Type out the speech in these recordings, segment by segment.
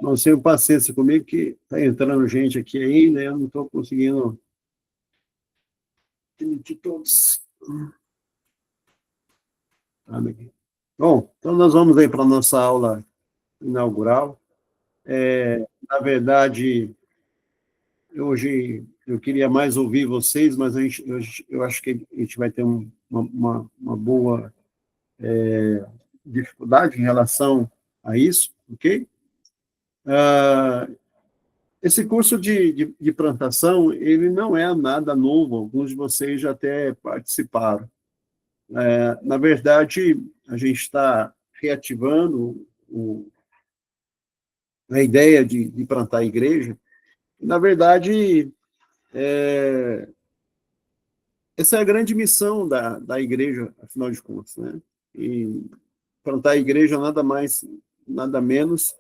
Não tenham paciência comigo, que está entrando gente aqui ainda, eu não estou conseguindo demitir todos. Bom, então nós vamos aí para a nossa aula inaugural. Na verdade, hoje eu queria mais ouvir vocês, mas eu acho que a gente vai ter uma boa dificuldade em relação a isso, ok? Esse curso de plantação, ele não é nada novo, alguns de vocês já até participaram. Na verdade, a gente está reativando a ideia de plantar a igreja. Na verdade, essa é a grande missão da igreja, afinal de contas, né? E plantar a igreja nada mais, nada menos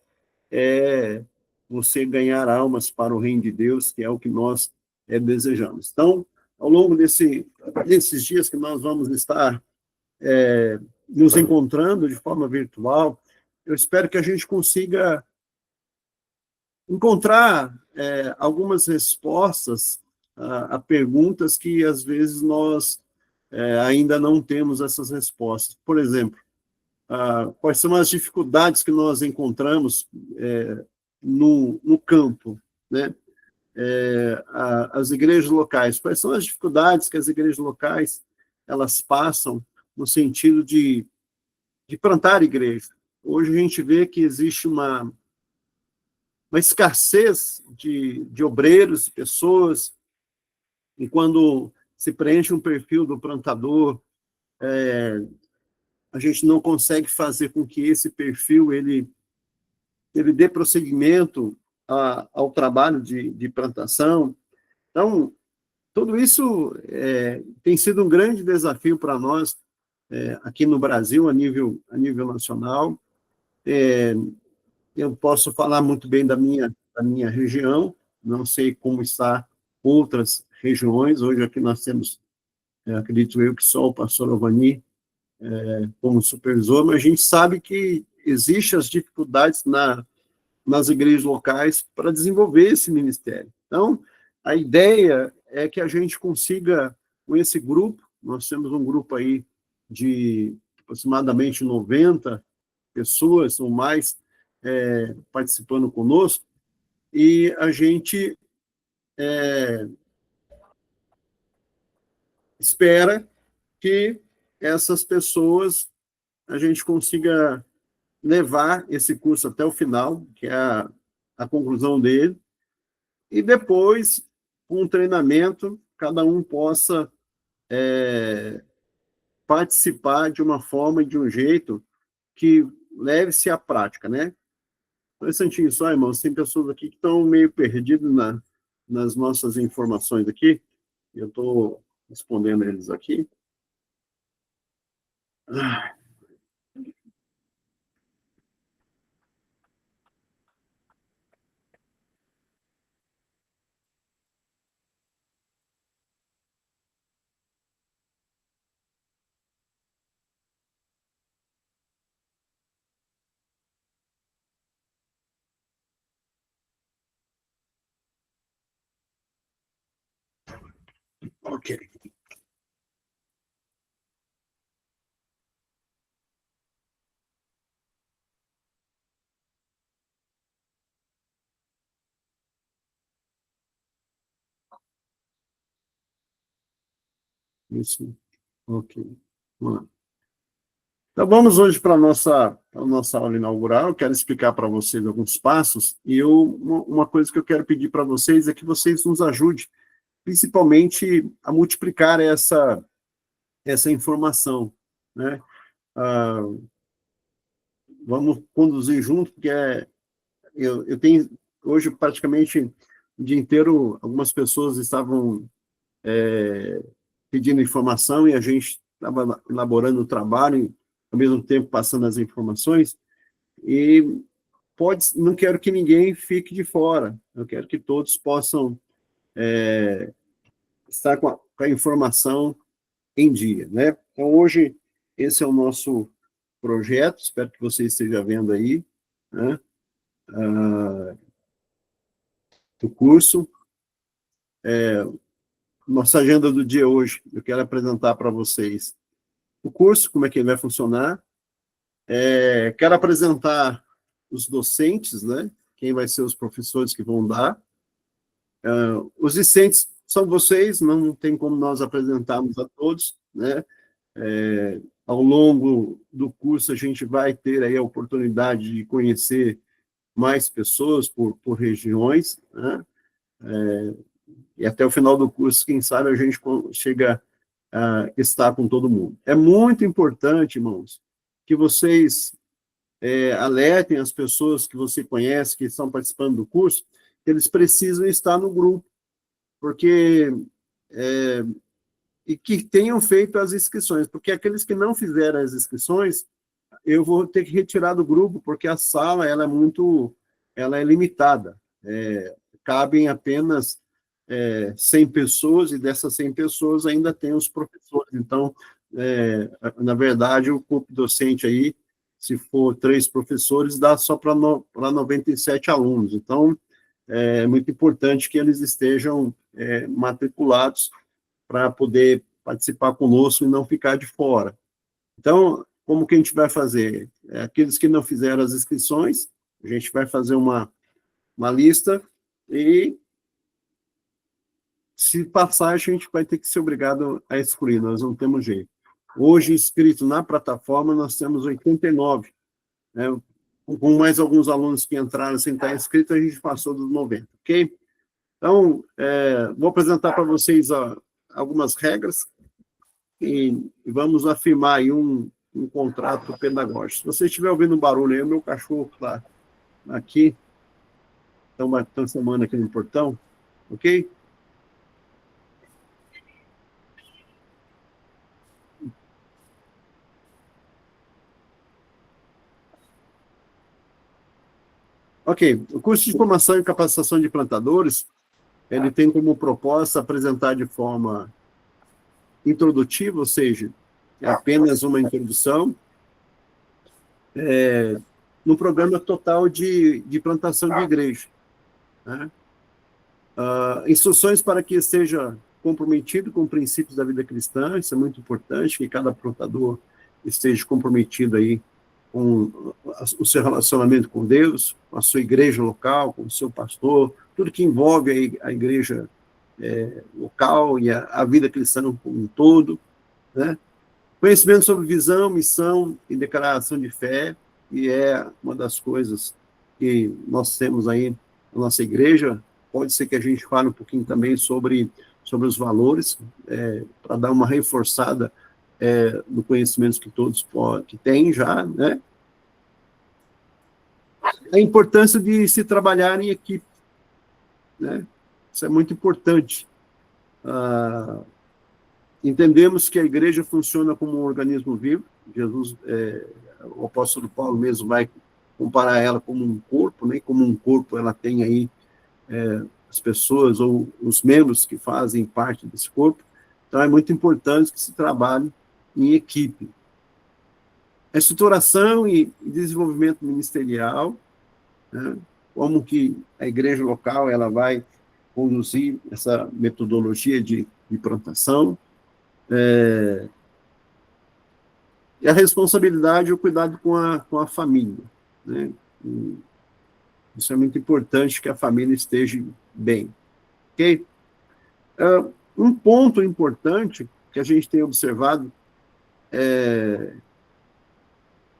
é você ganhar almas para o reino de Deus, que é o que nós desejamos. Então, ao longo desses dias que nós vamos estar nos encontrando de forma virtual, eu espero que a gente consiga encontrar algumas respostas a perguntas que, às vezes, nós ainda não temos essas respostas. Por exemplo, quais são as dificuldades que nós encontramos no campo, né? As igrejas locais, quais são as dificuldades que as igrejas locais elas passam no sentido de plantar igreja. Hoje a gente vê que existe uma escassez de obreiros, de pessoas, e quando se preenche um perfil do plantador, a gente não consegue fazer com que esse perfil ele dê prosseguimento ao trabalho de plantação. Então, tudo isso tem sido um grande desafio para nós aqui no Brasil, a nível nacional. Eu posso falar muito bem da minha região, não sei como está outras regiões. Hoje aqui nós temos, acredito eu, que só o pastor Ovani como supervisor, mas a gente sabe que existem as dificuldades nas igrejas locais para desenvolver esse ministério. Então, a ideia é que a gente consiga, com esse grupo, nós temos um grupo aí de aproximadamente 90 pessoas ou mais participando conosco, e a gente espera que essas pessoas, a gente consiga levar esse curso até o final, que é a conclusão dele, e depois, com um treinamento, cada um possa participar de uma forma e de um jeito que leve-se à prática, né? Um instantinho só, irmãos, tem pessoas aqui que estão meio perdidas nas nossas informações aqui, eu estou respondendo eles aqui. Ok. Isso. Ok. Vamos lá. Então, vamos hoje para a nossa aula inaugural. Eu quero explicar para vocês alguns passos, e uma coisa que eu quero pedir para vocês é que vocês nos ajudem, principalmente, a multiplicar essa informação, né? Ah, vamos conduzir junto, porque eu tenho, hoje, praticamente, o dia inteiro, algumas pessoas estavam pedindo informação, e a gente estava elaborando o trabalho, e, ao mesmo tempo, passando as informações, e não quero que ninguém fique de fora, eu quero que todos possam estar com a informação em dia, né? Então, hoje, esse é o nosso projeto, espero que você esteja vendo aí, né? do curso. Nossa agenda do dia hoje, eu quero apresentar para vocês o curso, como é que ele vai funcionar. Quero apresentar os docentes, né? Quem vai ser os professores que vão dar. Os discentes são vocês, não tem como nós apresentarmos a todos, né? Ao longo do curso, a gente vai ter aí a oportunidade de conhecer mais pessoas por regiões, né? E até o final do curso, quem sabe, a gente chega a estar com todo mundo. É muito importante, irmãos, que vocês alertem as pessoas que você conhece, que estão participando do curso, que eles precisam estar no grupo, porque e que tenham feito as inscrições, porque aqueles que não fizeram as inscrições, eu vou ter que retirar do grupo, porque a sala ela é limitada. Cabem apenas 100 pessoas, e dessas 100 pessoas ainda tem os professores. Então, na verdade, o corpo docente aí, se for 3 professores, dá só para 97 alunos. Então, é muito importante que eles estejam matriculados para poder participar conosco e não ficar de fora. Então, como que a gente vai fazer? Aqueles que não fizeram as inscrições, a gente vai fazer uma lista e, se passar, a gente vai ter que ser obrigado a excluir, nós não temos jeito. Hoje, inscrito na plataforma, nós temos 89, né? Com mais alguns alunos que entraram sem estar inscritos, a gente passou dos 90, ok? Então, vou apresentar para vocês algumas regras e vamos afirmar aí um contrato pedagógico. Se você estiver ouvindo barulho aí, o meu cachorro está aqui, estão chamando aqui no portão, ok? Ok, o curso de formação e capacitação de plantadores, ele tem como proposta apresentar de forma introdutiva, ou seja, é apenas uma introdução, no programa total de plantação de igreja, né? Instruções para que esteja comprometido com princípios da vida cristã, isso é muito importante, que cada plantador esteja comprometido aí com o seu relacionamento com Deus, com a sua igreja local, com o seu pastor, tudo que envolve a igreja local e a vida cristã como um todo, né? Conhecimento sobre visão, missão e declaração de fé, e é uma das coisas que nós temos aí na nossa igreja. Pode ser que a gente fale um pouquinho também sobre os valores, para dar uma reforçada no conhecimento que todos que têm já, né? A importância de se trabalhar em equipe, né? Isso é muito importante. Entendemos que a igreja funciona como um organismo vivo. Jesus, o apóstolo Paulo mesmo vai comparar ela como um corpo, né? Como um corpo, ela tem aí as pessoas ou os membros que fazem parte desse corpo. Então, é muito importante que se trabalhe em equipe. A estruturação e desenvolvimento ministerial, né? Como que a igreja local ela vai conduzir essa metodologia de plantação, e a responsabilidade e o cuidado com a família, né? Isso é muito importante, que a família esteja bem, ok? Um ponto importante que a gente tem observado é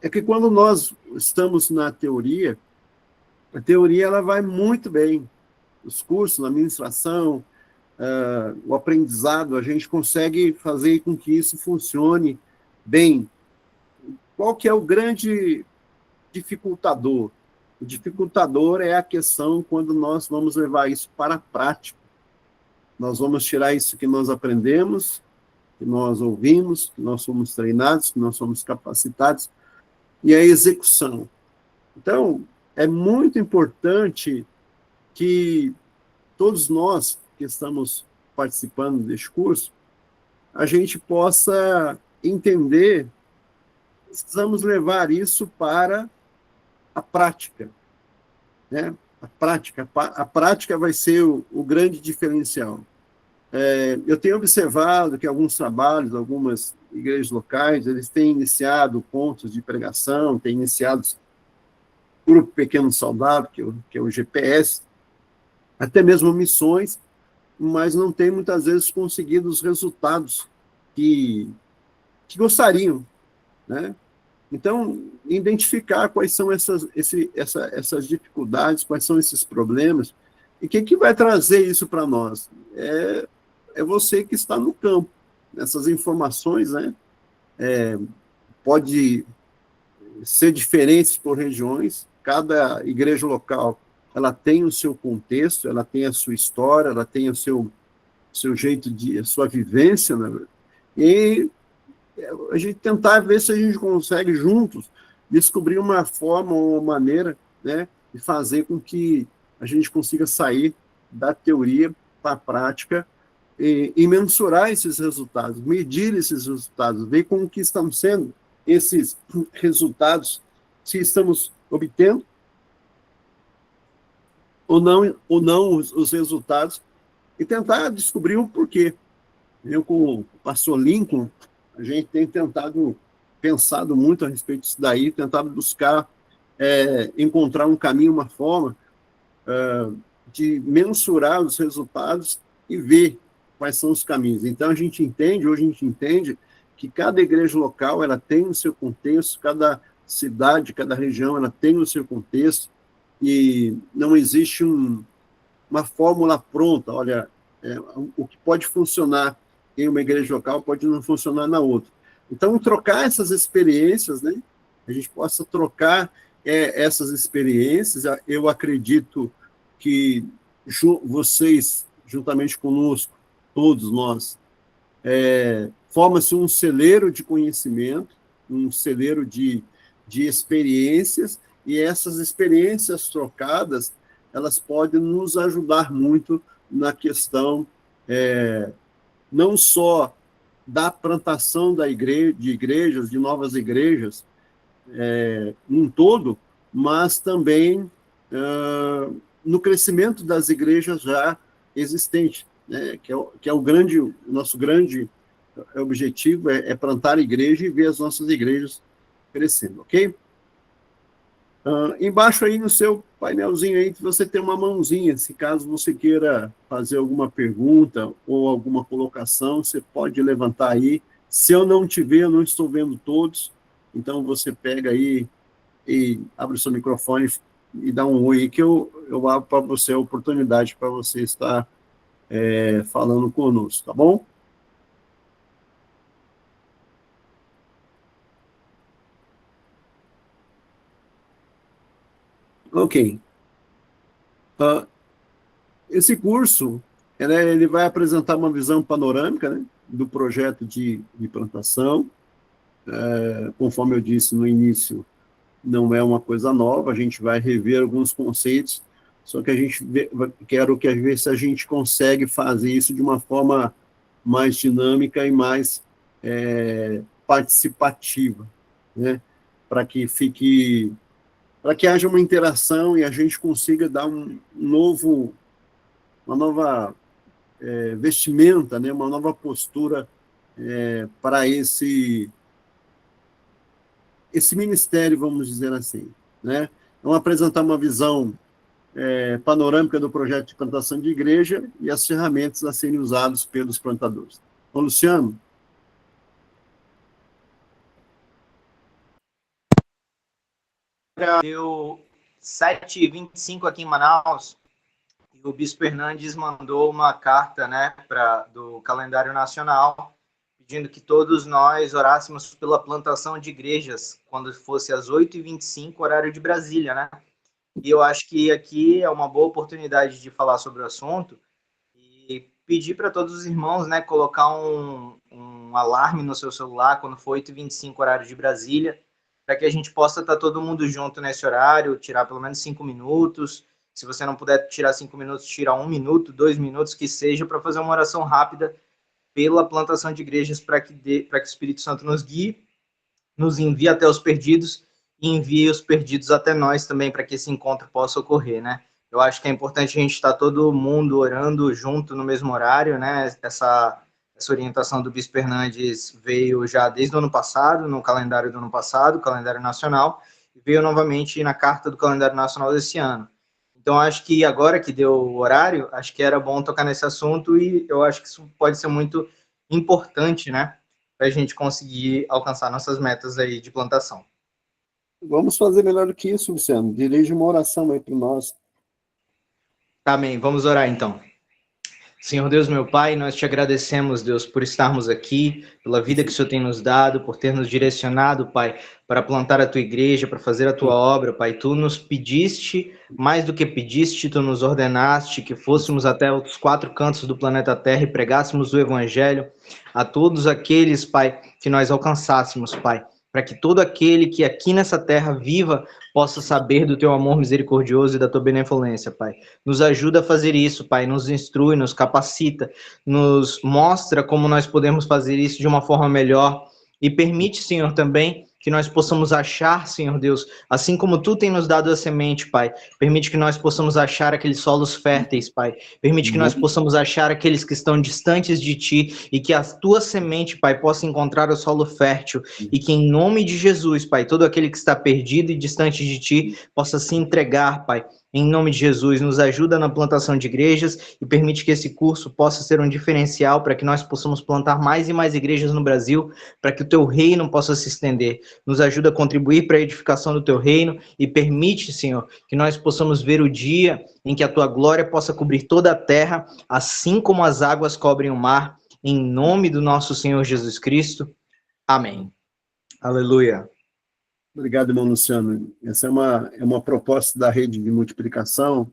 que quando nós estamos na teoria, a teoria ela vai muito bem. Os cursos, a administração, o aprendizado, a gente consegue fazer com que isso funcione bem. Qual que é o grande dificultador? O dificultador é a questão quando nós vamos levar isso para a prática. Nós vamos tirar isso que nós aprendemos, que nós ouvimos, que nós somos treinados, que nós somos capacitados, e a execução. Então, é muito importante que todos nós que estamos participando deste curso, a gente possa entender, precisamos levar isso para a prática. né? A prática vai ser o grande diferencial. Eu tenho observado que alguns trabalhos, algumas igrejas locais, eles têm iniciado pontos de pregação, têm iniciado grupo Pequeno Saudável, que é o GPS, até mesmo missões, mas não tem muitas vezes conseguido os resultados que gostariam, né? Então, identificar quais são essas dificuldades, quais são esses problemas, e o que vai trazer isso para nós? É você que está no campo. Essas informações, né, pode ser diferentes por regiões, cada igreja local ela tem o seu contexto, ela tem a sua história, ela tem o seu jeito a sua vivência, né? E a gente tentar ver se a gente consegue juntos descobrir uma forma ou uma maneira, né, de fazer com que a gente consiga sair da teoria para a prática e mensurar esses resultados, medir esses resultados, ver como que estão sendo esses resultados, se estamos obtendo ou não os resultados, e tentar descobrir o porquê. Eu, com o pastor Lincoln, a gente tem pensado muito a respeito disso daí, tentado buscar encontrar um caminho, uma forma de mensurar os resultados e ver quais são os caminhos. Então, hoje a gente entende que cada igreja local ela tem o seu contexto, cada cidade, cada região ela tem o seu contexto, e não existe uma fórmula pronta. Olha, o que pode funcionar em uma igreja local pode não funcionar na outra. Então, trocar essas experiências, né? A gente possa trocar essas experiências. Eu acredito que vocês, juntamente conosco, todos nós, forma-se um celeiro de conhecimento, um celeiro de experiências, e essas experiências trocadas, elas podem nos ajudar muito na questão não só da plantação de igrejas, de novas igrejas, em todo, mas também no crescimento das igrejas já existentes, né? que é o nosso grande objetivo, plantar igreja e ver as nossas igrejas crescendo, ok? Embaixo aí no seu painelzinho aí, você tem uma mãozinha, se caso você queira fazer alguma pergunta ou alguma colocação, você pode levantar aí. Se eu não te ver, eu não estou vendo todos, então você pega aí e abre o seu microfone e dá um oi aí, que eu abro para você a oportunidade para você estar falando conosco, tá bom? Ok. Esse curso, ele vai apresentar uma visão panorâmica, né, do projeto de plantação. Conforme eu disse no início, não é uma coisa nova, a gente vai rever alguns conceitos, só que a gente quero ver se a gente consegue fazer isso de uma forma mais dinâmica e mais participativa, né, para que haja uma interação e a gente consiga dar uma nova vestimenta, né, uma nova postura para esse ministério, vamos dizer assim, né? Vamos apresentar uma visão panorâmica do projeto de plantação de igreja e as ferramentas a serem usadas pelos plantadores. Então, Luciano? Deu 7h25 aqui em Manaus, e o Bispo Hernandes mandou uma carta, né, do calendário nacional, pedindo que todos nós orássemos pela plantação de igrejas, quando fosse às 8h25, horário de Brasília, né? E eu acho que aqui é uma boa oportunidade de falar sobre o assunto e pedir para todos os irmãos, né, colocar um alarme no seu celular quando for 8h25, horário de Brasília, para que a gente possa estar todo mundo junto nesse horário, tirar pelo menos 5 minutos. Se você não puder tirar 5 minutos, tira 1 minuto, 2 minutos, que seja, para fazer uma oração rápida pela plantação de igrejas, para que o Espírito Santo nos guie, nos envie até os perdidos e envie os perdidos até nós também, para que esse encontro possa ocorrer, né? Eu acho que é importante a gente estar todo mundo orando junto no mesmo horário, né? Essa orientação do Bispo Hernandes veio já desde o ano passado, no calendário do ano passado, calendário nacional, e veio novamente na carta do calendário nacional desse ano. Então, acho que agora que deu o horário, acho que era bom tocar nesse assunto e eu acho que isso pode ser muito importante, né, para a gente conseguir alcançar nossas metas aí de plantação. Vamos fazer melhor do que isso, Luciano. Dirige uma oração aí para nós. Amém. Vamos orar, então. Senhor Deus, meu Pai, nós te agradecemos, Deus, por estarmos aqui, pela vida que o Senhor tem nos dado, por ter nos direcionado, Pai, para plantar a tua igreja, para fazer a tua obra, Pai. Tu nos pediste, mais do que pediste, tu nos ordenaste que fôssemos até os 4 cantos do planeta Terra e pregássemos o Evangelho a todos aqueles, Pai, que nós alcançássemos, Pai, para que todo aquele que aqui nessa terra viva possa saber do teu amor misericordioso e da tua benevolência, Pai. Nos ajuda a fazer isso, Pai, nos instrui, nos capacita, nos mostra como nós podemos fazer isso de uma forma melhor e permite, Senhor, também que nós possamos achar, Senhor Deus, assim como Tu tem nos dado a semente, Pai, permite que nós possamos achar aqueles solos férteis, Pai, permite que nós possamos achar aqueles que estão distantes de Ti e que a Tua semente, Pai, possa encontrar o solo fértil e que em nome de Jesus, Pai, todo aquele que está perdido e distante de Ti possa se entregar, Pai, em nome de Jesus, nos ajuda na plantação de igrejas e permite que esse curso possa ser um diferencial para que nós possamos plantar mais e mais igrejas no Brasil, para que o teu reino possa se estender. Nos ajuda a contribuir para a edificação do teu reino e permite, Senhor, que nós possamos ver o dia em que a tua glória possa cobrir toda a terra, assim como as águas cobrem o mar, em nome do nosso Senhor Jesus Cristo. Amém. Aleluia. Obrigado, irmão Luciano. Essa é uma proposta da rede de multiplicação,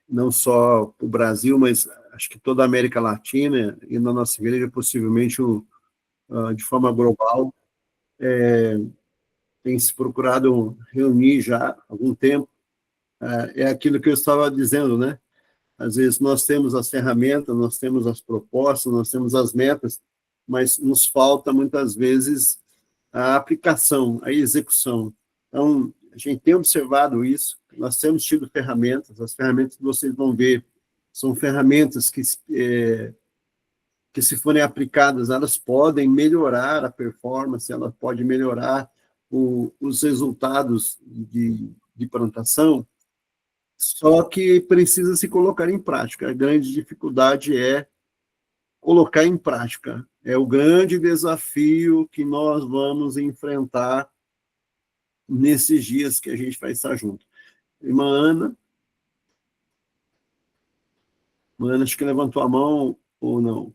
não só para o Brasil, mas acho que toda a América Latina e na nossa igreja, possivelmente de forma global, tem se procurado reunir já há algum tempo. É aquilo que eu estava dizendo, né? Às vezes nós temos as ferramentas, nós temos as propostas, nós temos as metas, mas nos falta muitas vezes a aplicação, a execução. Então, a gente tem observado isso, nós temos tido ferramentas, as ferramentas que vocês vão ver são ferramentas que se forem aplicadas, elas podem melhorar a performance, elas podem melhorar os resultados de plantação, só que precisa se colocar em prática. A grande dificuldade é colocar em prática. É o grande desafio que nós vamos enfrentar nesses dias que a gente vai estar junto. Irmã Ana, acho que levantou a mão ou não?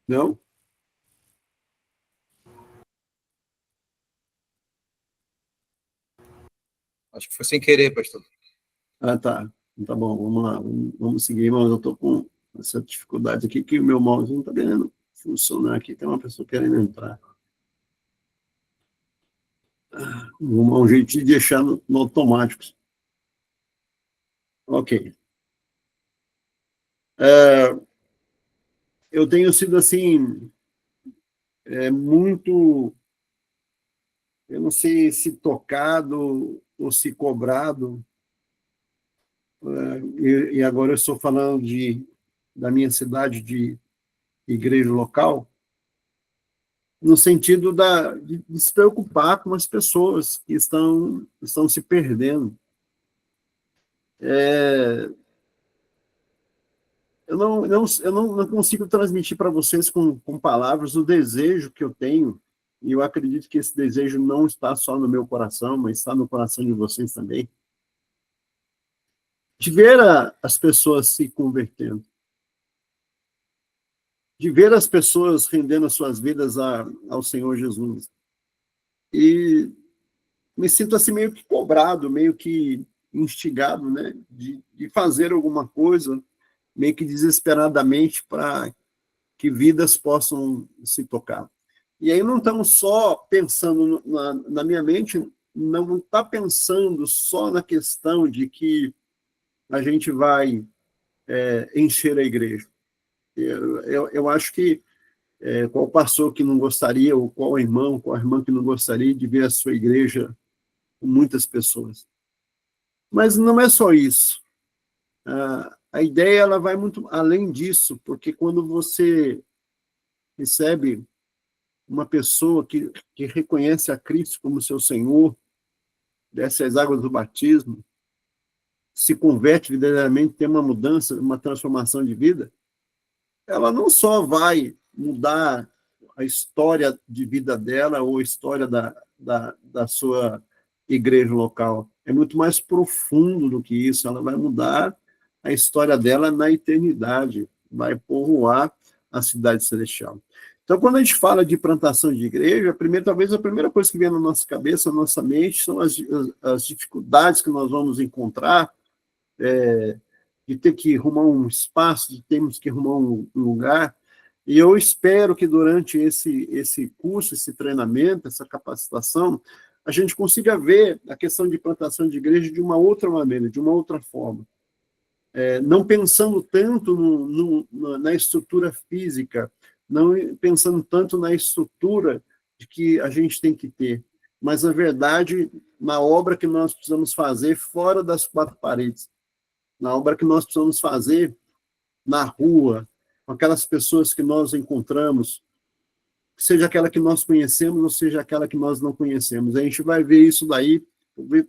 Não? Acho que foi sem querer, pastor. Ah, tá. Tá bom, vamos lá. Vamos seguir, irmãos. Eu estou com essa dificuldade aqui, que o meu mouse não está querendo funcionar aqui. Tem uma pessoa querendo entrar. Vamos dar um jeito de deixar no automático. Ok. Eu tenho sido, assim, muito, eu não sei se tocado ou se cobrado, e agora eu estou falando da minha cidade de igreja local, no sentido de se preocupar com as pessoas que estão se perdendo. Eu não consigo transmitir para vocês com palavras o desejo que eu tenho, e eu acredito que esse desejo não está só no meu coração, mas está no coração de vocês também, de ver as pessoas se convertendo, de ver as pessoas rendendo as suas vidas ao Senhor Jesus. E me sinto assim meio que cobrado, meio que instigado, né, de fazer alguma coisa, meio que desesperadamente, para que vidas possam se tocar. E aí não estamos só pensando na minha mente, não está pensando só na questão de que a gente vai encher a igreja. Eu acho que qual pastor que não gostaria, ou qual irmão, qual irmã que não gostaria de ver a sua igreja com muitas pessoas. Mas não é só isso. A ideia ela vai muito além disso, porque quando você recebe uma pessoa que reconhece a Cristo como seu Senhor, desce as águas do batismo, se converte verdadeiramente, tem uma mudança, uma transformação de vida, ela não só vai mudar a história de vida dela ou a história da sua igreja local. É muito mais profundo do que isso. Ela vai mudar a história dela na eternidade, vai povoar a cidade celestial. Então, quando a gente fala de plantação de igreja, talvez a primeira coisa que vem na nossa cabeça, na nossa mente, são as dificuldades que nós vamos encontrar, de ter que arrumar um espaço, de termos que arrumar um lugar. E eu espero que durante esse curso, esse treinamento, essa capacitação, a gente consiga ver a questão de plantação de igreja de uma outra maneira, de uma outra forma. Não pensando tanto na estrutura física, não pensando tanto na estrutura de que a gente tem que ter, mas, na verdade, na obra que nós precisamos fazer fora das quatro paredes, na obra que nós precisamos fazer na rua, com aquelas pessoas que nós encontramos, seja aquela que nós conhecemos ou seja aquela que nós não conhecemos. A gente vai ver isso daí,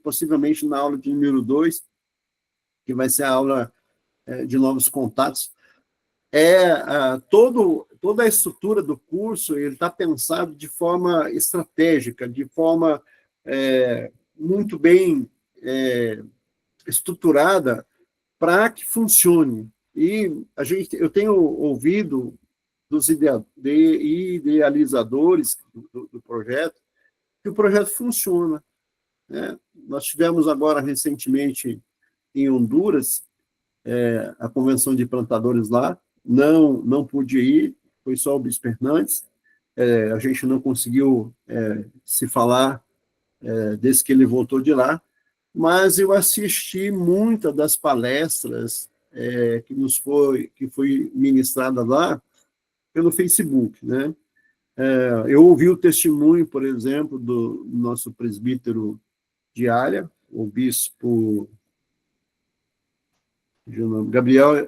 possivelmente na aula de número 2, que vai ser a aula de novos contatos. Toda a estrutura do curso ele está pensado de forma estratégica, de forma muito bem estruturada para que funcione. E eu tenho ouvido dos idealizadores do projeto que o projeto funciona. Nós tivemos agora, recentemente, em Honduras, a convenção de plantadores lá, não pude ir, foi só o Bispo Hernandes, a gente não conseguiu se falar desde que ele voltou de lá, mas eu assisti muitas das palestras que foi ministrada lá pelo Facebook, né? Eu ouvi o testemunho, por exemplo, do nosso presbítero de área, o bispo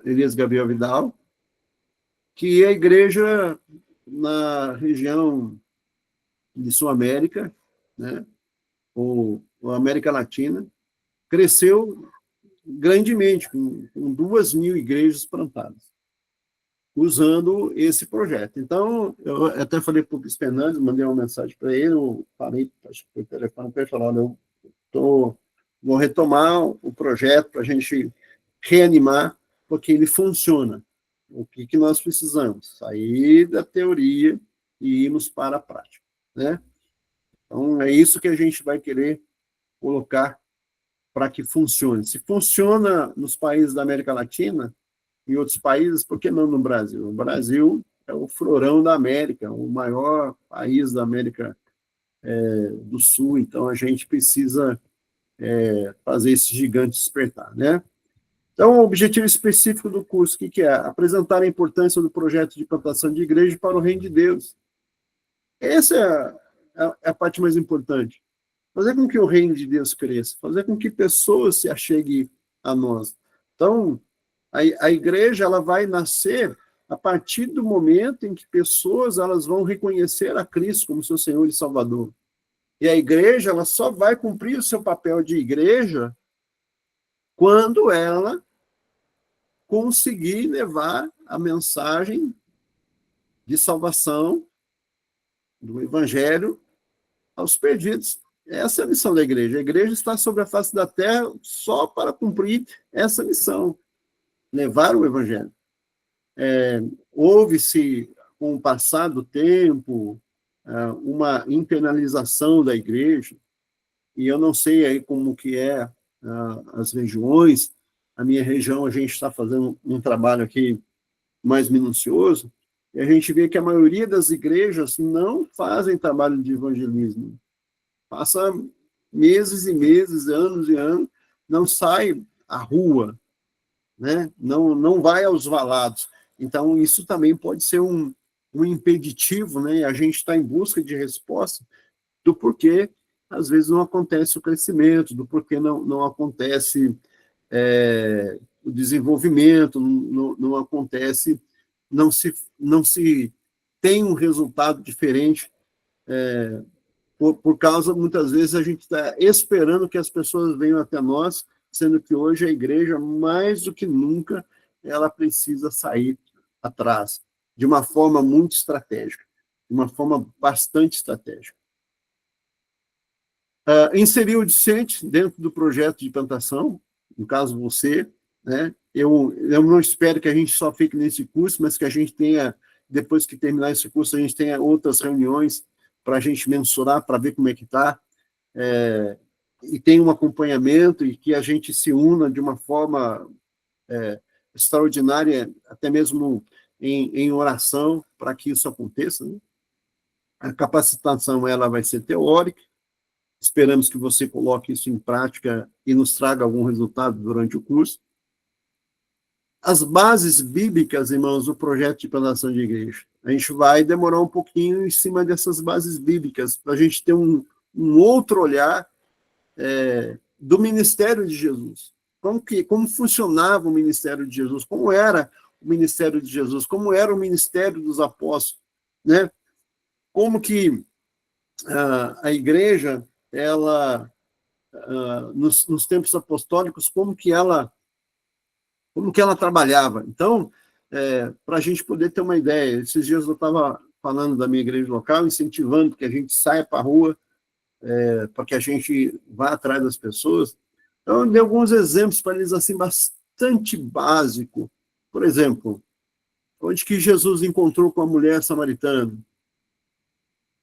Elias Gabriel Vidal, que a igreja na região de Sul América, né, ou América Latina, cresceu grandemente, com 2.000 igrejas plantadas, usando esse projeto. Então, eu até falei para o Bispo Fernandes, mandei uma mensagem para ele, eu falei, acho que foi o telefone para ele, falar, vou retomar o projeto para a gente reanimar, porque ele funciona. O que nós precisamos? Sair da teoria e irmos para a prática, né? Então, é isso que a gente vai querer colocar para que funcione. Se funciona nos países da América Latina, em outros países, por que não no Brasil? O Brasil é o florão da América, o maior país da América do Sul, então a gente precisa fazer esse gigante despertar, né? Então, o objetivo específico do curso, o que é? Apresentar a importância do projeto de plantação de igreja para o reino de Deus. Essa é a parte mais importante. Fazer com que o reino de Deus cresça, fazer com que pessoas se acheguem a nós. Então, a igreja ela vai nascer a partir do momento em que pessoas elas vão reconhecer a Cristo como seu Senhor e Salvador. E a igreja ela só vai cumprir o seu papel de igreja quando ela conseguir levar a mensagem de salvação do Evangelho aos perdidos. Essa é a missão da igreja. A igreja está sobre a face da terra só para cumprir essa missão, levar o Evangelho. Houve-se, com o passar do tempo, uma internalização da igreja, e eu não sei aí como que as regiões. A minha região, a gente está fazendo um trabalho aqui mais minucioso, e a gente vê que a maioria das igrejas não fazem trabalho de evangelismo. Passa meses e meses, anos e anos, não sai à rua, né? Não vai aos valados. Então, isso também pode ser um um impeditivo, né? A gente está em busca de resposta do porquê, às vezes, não acontece o crescimento, do porquê não acontece o desenvolvimento, não acontece, não se tem um resultado diferente, por causa, muitas vezes, a gente está esperando que as pessoas venham até nós, sendo que hoje a igreja, mais do que nunca, ela precisa sair atrás, de uma forma muito estratégica, de uma forma bastante estratégica. Inserir o discente dentro do projeto de plantação, no caso você, né? Eu não espero que a gente só fique nesse curso, mas que a gente tenha, depois que terminar esse curso, a gente tenha outras reuniões para a gente mensurar, para ver como é que está, e tenha um acompanhamento e que a gente se una de uma forma extraordinária, até mesmo em oração, para que isso aconteça, né? A capacitação ela vai ser teórica. Esperamos que você coloque isso em prática e nos traga algum resultado durante o curso. As bases bíblicas, irmãos, do projeto de plantação de igreja. A gente vai demorar um pouquinho em cima dessas bases bíblicas, para a gente ter um outro olhar do ministério de Jesus. Como funcionava o ministério de Jesus? Como era o ministério de Jesus? Como era o ministério dos apóstolos? Né? Como que a igreja, ela nos tempos apostólicos, como que ela trabalhava. Então, para a gente poder ter uma ideia, esses dias eu estava falando da minha igreja local, incentivando que a gente saia para a rua, para que a gente vá atrás das pessoas. Então, eu dei alguns exemplos para eles, assim, bastante básico. Por exemplo, onde que Jesus encontrou com a mulher samaritana?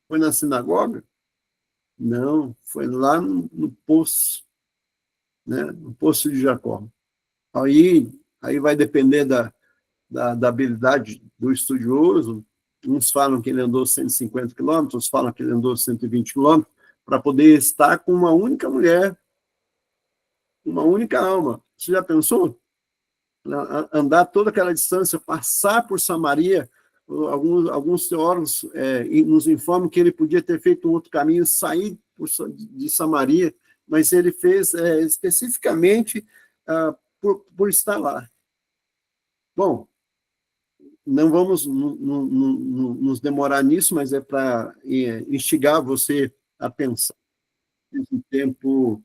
Foi na sinagoga? Não, foi lá no poço, né? No poço de Jacó. Aí vai depender da habilidade do estudioso. Uns falam que ele andou 150 quilômetros, outros falam que ele andou 120 quilômetros, para poder estar com uma única mulher, uma única alma. Você já pensou? Andar toda aquela distância, passar por Samaria? Alguns teólogos nos informam que ele podia ter feito um outro caminho, sair de Samaria, mas ele fez especificamente por estar lá. Bom, não vamos nos demorar nisso, mas é para instigar você a pensar nesse tempo,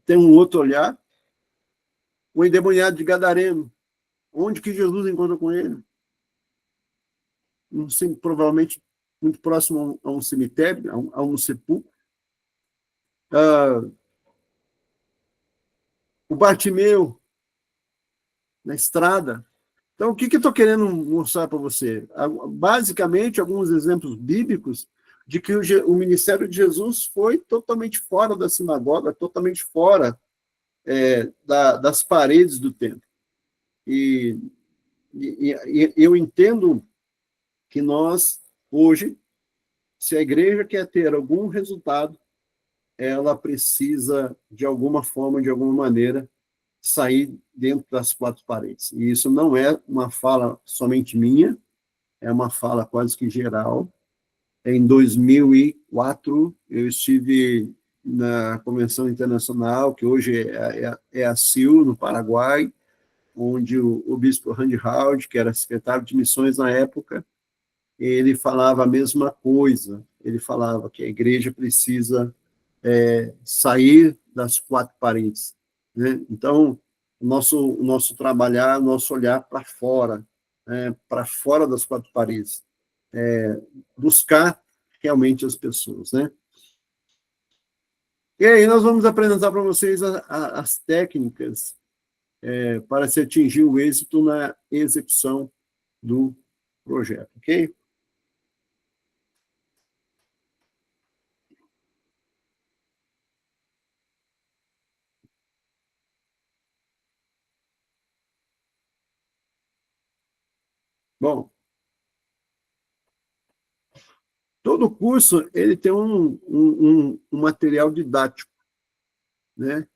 ter um outro olhar. O endemoniado de Gadareno, onde que Jesus encontrou com ele? Provavelmente muito próximo a um cemitério, a um sepulcro. O Bartimeu, na estrada. Então, o que eu estou querendo mostrar para você? Basicamente, alguns exemplos bíblicos de que o ministério de Jesus foi totalmente fora da sinagoga, totalmente fora das paredes do templo. E eu entendo que nós, hoje, se a igreja quer ter algum resultado, ela precisa, de alguma forma, de alguma maneira, sair dentro das quatro paredes. E isso não é uma fala somente minha, é uma fala quase que geral. Em 2004, eu estive na Convenção Internacional, que hoje é a CIL, no Paraguai, onde o bispo Randy Howard, que era secretário de missões na época, ele falava a mesma coisa. Ele falava que a igreja precisa sair das quatro paredes, né? Então, o nosso trabalhar, o nosso olhar para fora, para fora das quatro paredes, buscar realmente as pessoas, né? E aí nós vamos apresentar para vocês as técnicas para se atingir o êxito na execução do projeto, ok? Bom, todo curso ele tem um material didático, né?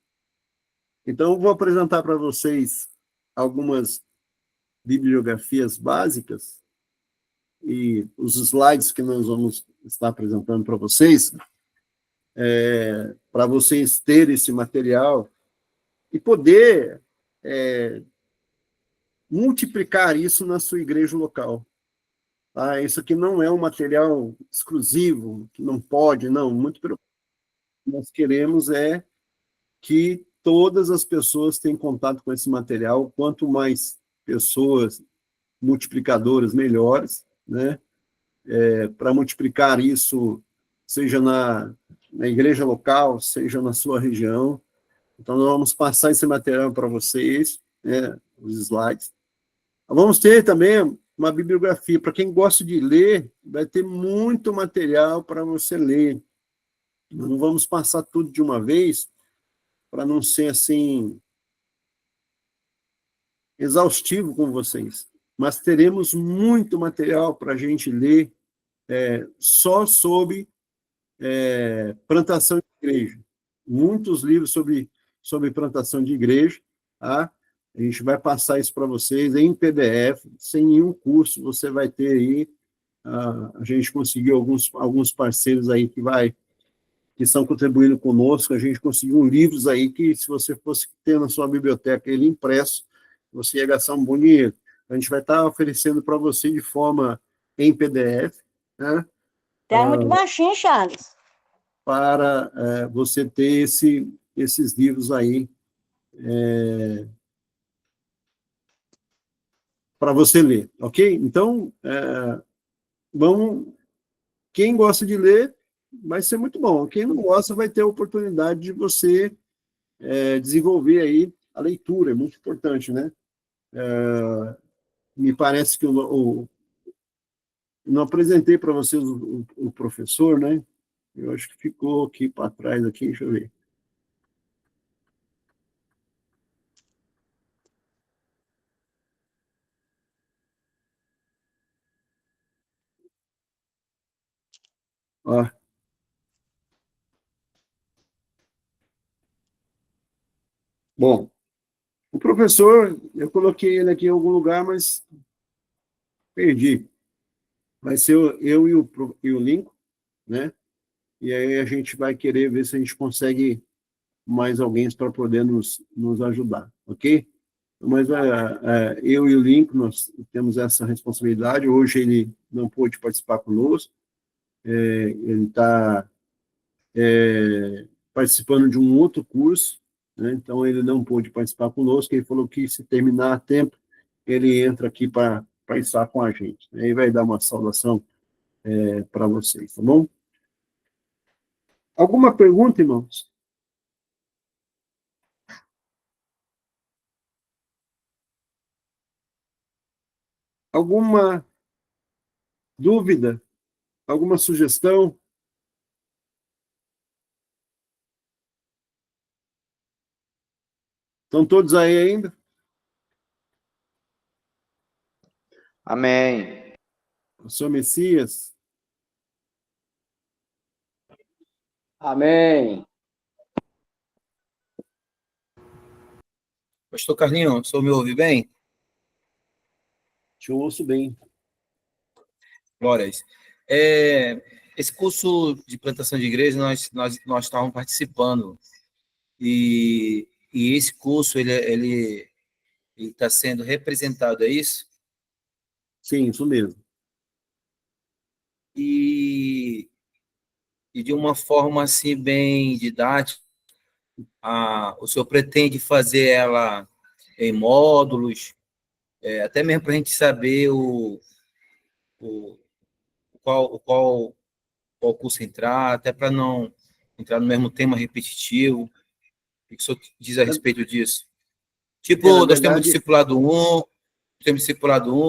Então, eu vou apresentar para vocês algumas bibliografias básicas, e os slides que nós vamos estar apresentando para vocês, para vocês terem esse material e poder multiplicar isso na sua igreja local. Tá? Isso aqui não é um material exclusivo, que não pode, não, muito pelo que nós queremos que todas as pessoas tenham contato com esse material, quanto mais pessoas multiplicadoras, melhores, né? Para multiplicar isso, seja na igreja local, seja na sua região. Então, nós vamos passar esse material para vocês, né? Os slides. Vamos ter também uma bibliografia. Para quem gosta de ler, vai ter muito material para você ler. Nós não vamos passar tudo de uma vez, para não ser assim exaustivo com vocês. Mas teremos muito material para a gente ler só sobre plantação de igreja. Muitos livros sobre plantação de igreja. Tá? A gente vai passar isso para vocês em PDF, sem nenhum curso. Você vai ter aí. A gente conseguiu alguns parceiros aí que estão contribuindo conosco. A gente conseguiu livros aí que, se você fosse ter na sua biblioteca ele impresso, você ia gastar um bom dinheiro. A gente vai estar oferecendo para você de forma em PDF, né? Tá muito baixinho, Charles. Para você ter esses livros aí para você ler, ok? Então, quem gosta de ler, vai ser muito bom. Quem não gosta vai ter a oportunidade de você desenvolver aí a leitura, é muito importante, né? Me parece que eu não apresentei para vocês o professor, né? Eu acho que ficou aqui para trás, aqui, deixa eu ver. Ó. Bom, o professor, eu coloquei ele aqui em algum lugar, mas perdi. Vai ser eu e o Lincoln, né? E aí a gente vai querer ver se a gente consegue mais alguém para poder nos ajudar, ok? Mas eu e o Lincoln, nós temos essa responsabilidade. Hoje ele não pôde participar conosco. Ele está participando de um outro curso, né? Então ele não pôde participar conosco. Ele falou que, se terminar a tempo, ele entra aqui para estar com a gente. Aí vai dar uma saudação para vocês, tá bom? Alguma pergunta, irmãos? Alguma dúvida? Alguma sugestão? Estão todos aí ainda? Amém. O senhor Messias? Amém. Pastor Carlinhos, o senhor me ouve bem? Te ouço bem. Glórias. Esse curso de plantação de igreja, nós estávamos participando. E esse curso, ele está sendo representado, é isso? Sim, isso mesmo. E de uma forma, assim, bem didática, o senhor pretende fazer ela em módulos, até mesmo para a gente saber qual curso entrar, até para não entrar no mesmo tema repetitivo. O que o senhor diz a respeito disso? Tipo, nós temos discipulado 1,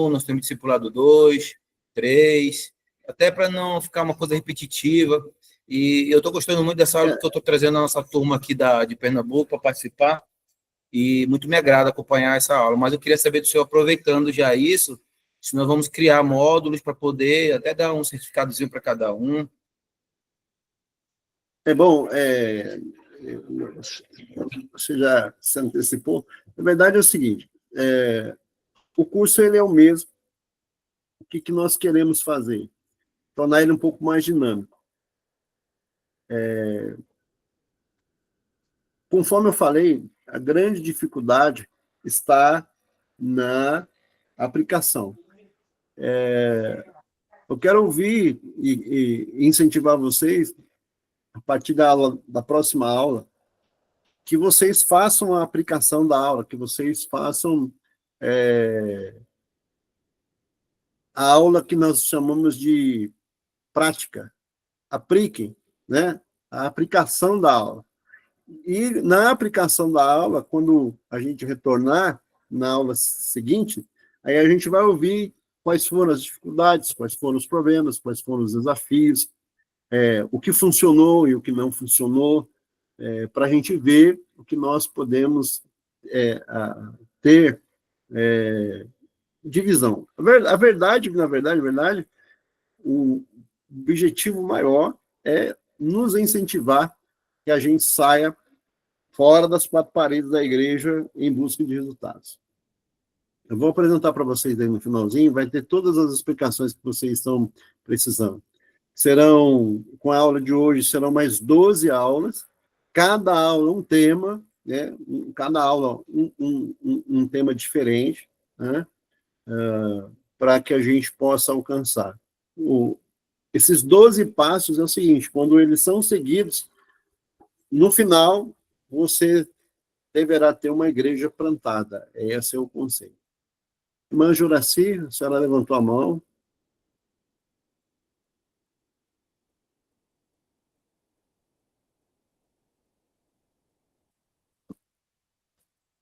nós temos discipulado 2, 3, até para não ficar uma coisa repetitiva. E eu estou gostando muito dessa aula que eu estou trazendo a nossa turma aqui de Pernambuco para participar, e muito me agrada acompanhar essa aula. Mas eu queria saber do senhor, aproveitando já isso, se nós vamos criar módulos para poder até dar um certificadozinho para cada um. Bom, você já se antecipou. Na verdade é o seguinte, o curso ele é o mesmo, o que nós queremos fazer? Tornar ele um pouco mais dinâmico. Conforme eu falei, a grande dificuldade está na aplicação. Eu quero ouvir e incentivar vocês, a partir da próxima aula, que vocês façam a aplicação da aula, que vocês façam a aula que nós chamamos de prática. Apliquem, né? A aplicação da aula. E na aplicação da aula, quando a gente retornar na aula seguinte, aí a gente vai ouvir quais foram as dificuldades, quais foram os problemas, quais foram os desafios, o que funcionou e o que não funcionou, para a gente ver o que nós podemos ter divisão. A verdade, o objetivo maior é nos incentivar que a gente saia fora das quatro paredes da igreja em busca de resultados. Eu vou apresentar para vocês aí no finalzinho, vai ter todas as explicações que vocês estão precisando. Com a aula de hoje, serão mais 12 aulas, cada aula um tema, né? Cada aula um tema diferente, né? Para que a gente possa alcançar. Esses 12 passos é o seguinte, quando eles são seguidos, no final, você deverá ter uma igreja plantada. Esse é o conceito. Irmã Juraci, a senhora levantou a mão.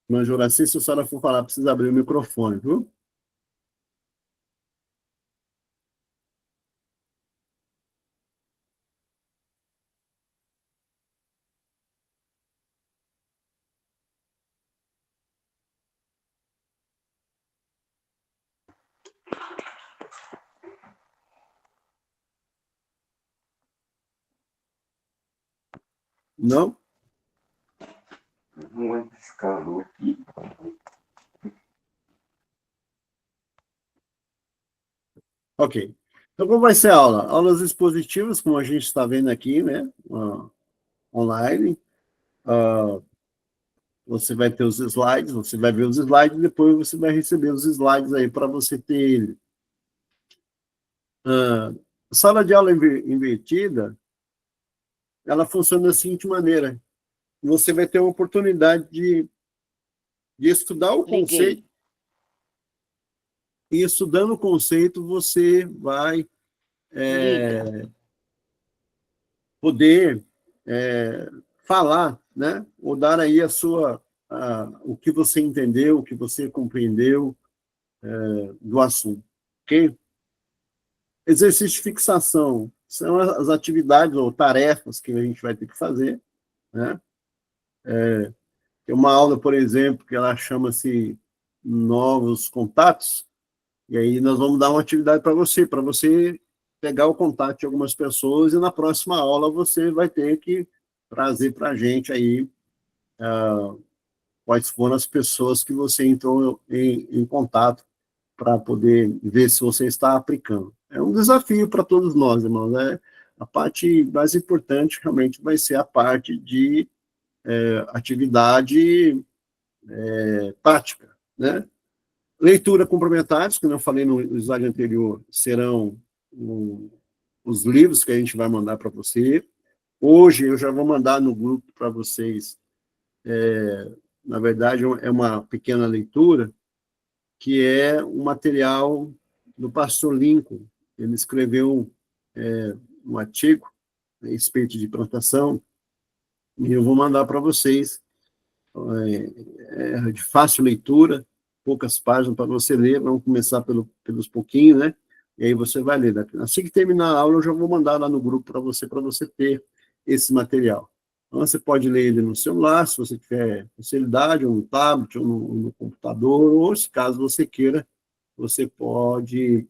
Irmã Juraci, se a senhora for falar, precisa abrir o microfone, viu? Não? Muito calor aqui. Ok. Então, como vai ser a aula? Aulas expositivas, como a gente está vendo aqui, né? Online. Você vai ter os slides, você vai ver os slides, depois você vai receber os slides aí para você ter ele. Sala de aula invertida, ela funciona da seguinte maneira. Você vai ter uma oportunidade de estudar o conceito. E estudando o conceito, você vai poder falar, né? Ou dar aí o que você entendeu, o que você compreendeu do assunto. Ok? Exercício de fixação são as atividades ou tarefas que a gente vai ter que fazer, né? Tem uma aula, por exemplo, que ela chama-se Novos Contatos, e aí nós vamos dar uma atividade para você pegar o contato de algumas pessoas, e na próxima aula você vai ter que trazer para a gente aí quais foram as pessoas que você entrou em contato para poder ver se você está aplicando. É um desafio para todos nós, irmãos. A parte mais importante realmente vai ser a parte de atividade prática, né? Leitura complementares, como eu falei no slide anterior, serão os livros que a gente vai mandar para você. Hoje eu já vou mandar no grupo para vocês, na verdade, é uma pequena leitura, que é um material do pastor Lincoln. Ele escreveu um artigo a respeito de plantação, e eu vou mandar para vocês, de fácil leitura, poucas páginas para você ler, vamos começar pelos pouquinhos, né? E aí você vai ler. Assim que terminar a aula, eu já vou mandar lá no grupo para você ter esse material. Então, você pode ler ele no celular, se você tiver facilidade, ou no tablet, ou no computador, ou se caso você queira, você pode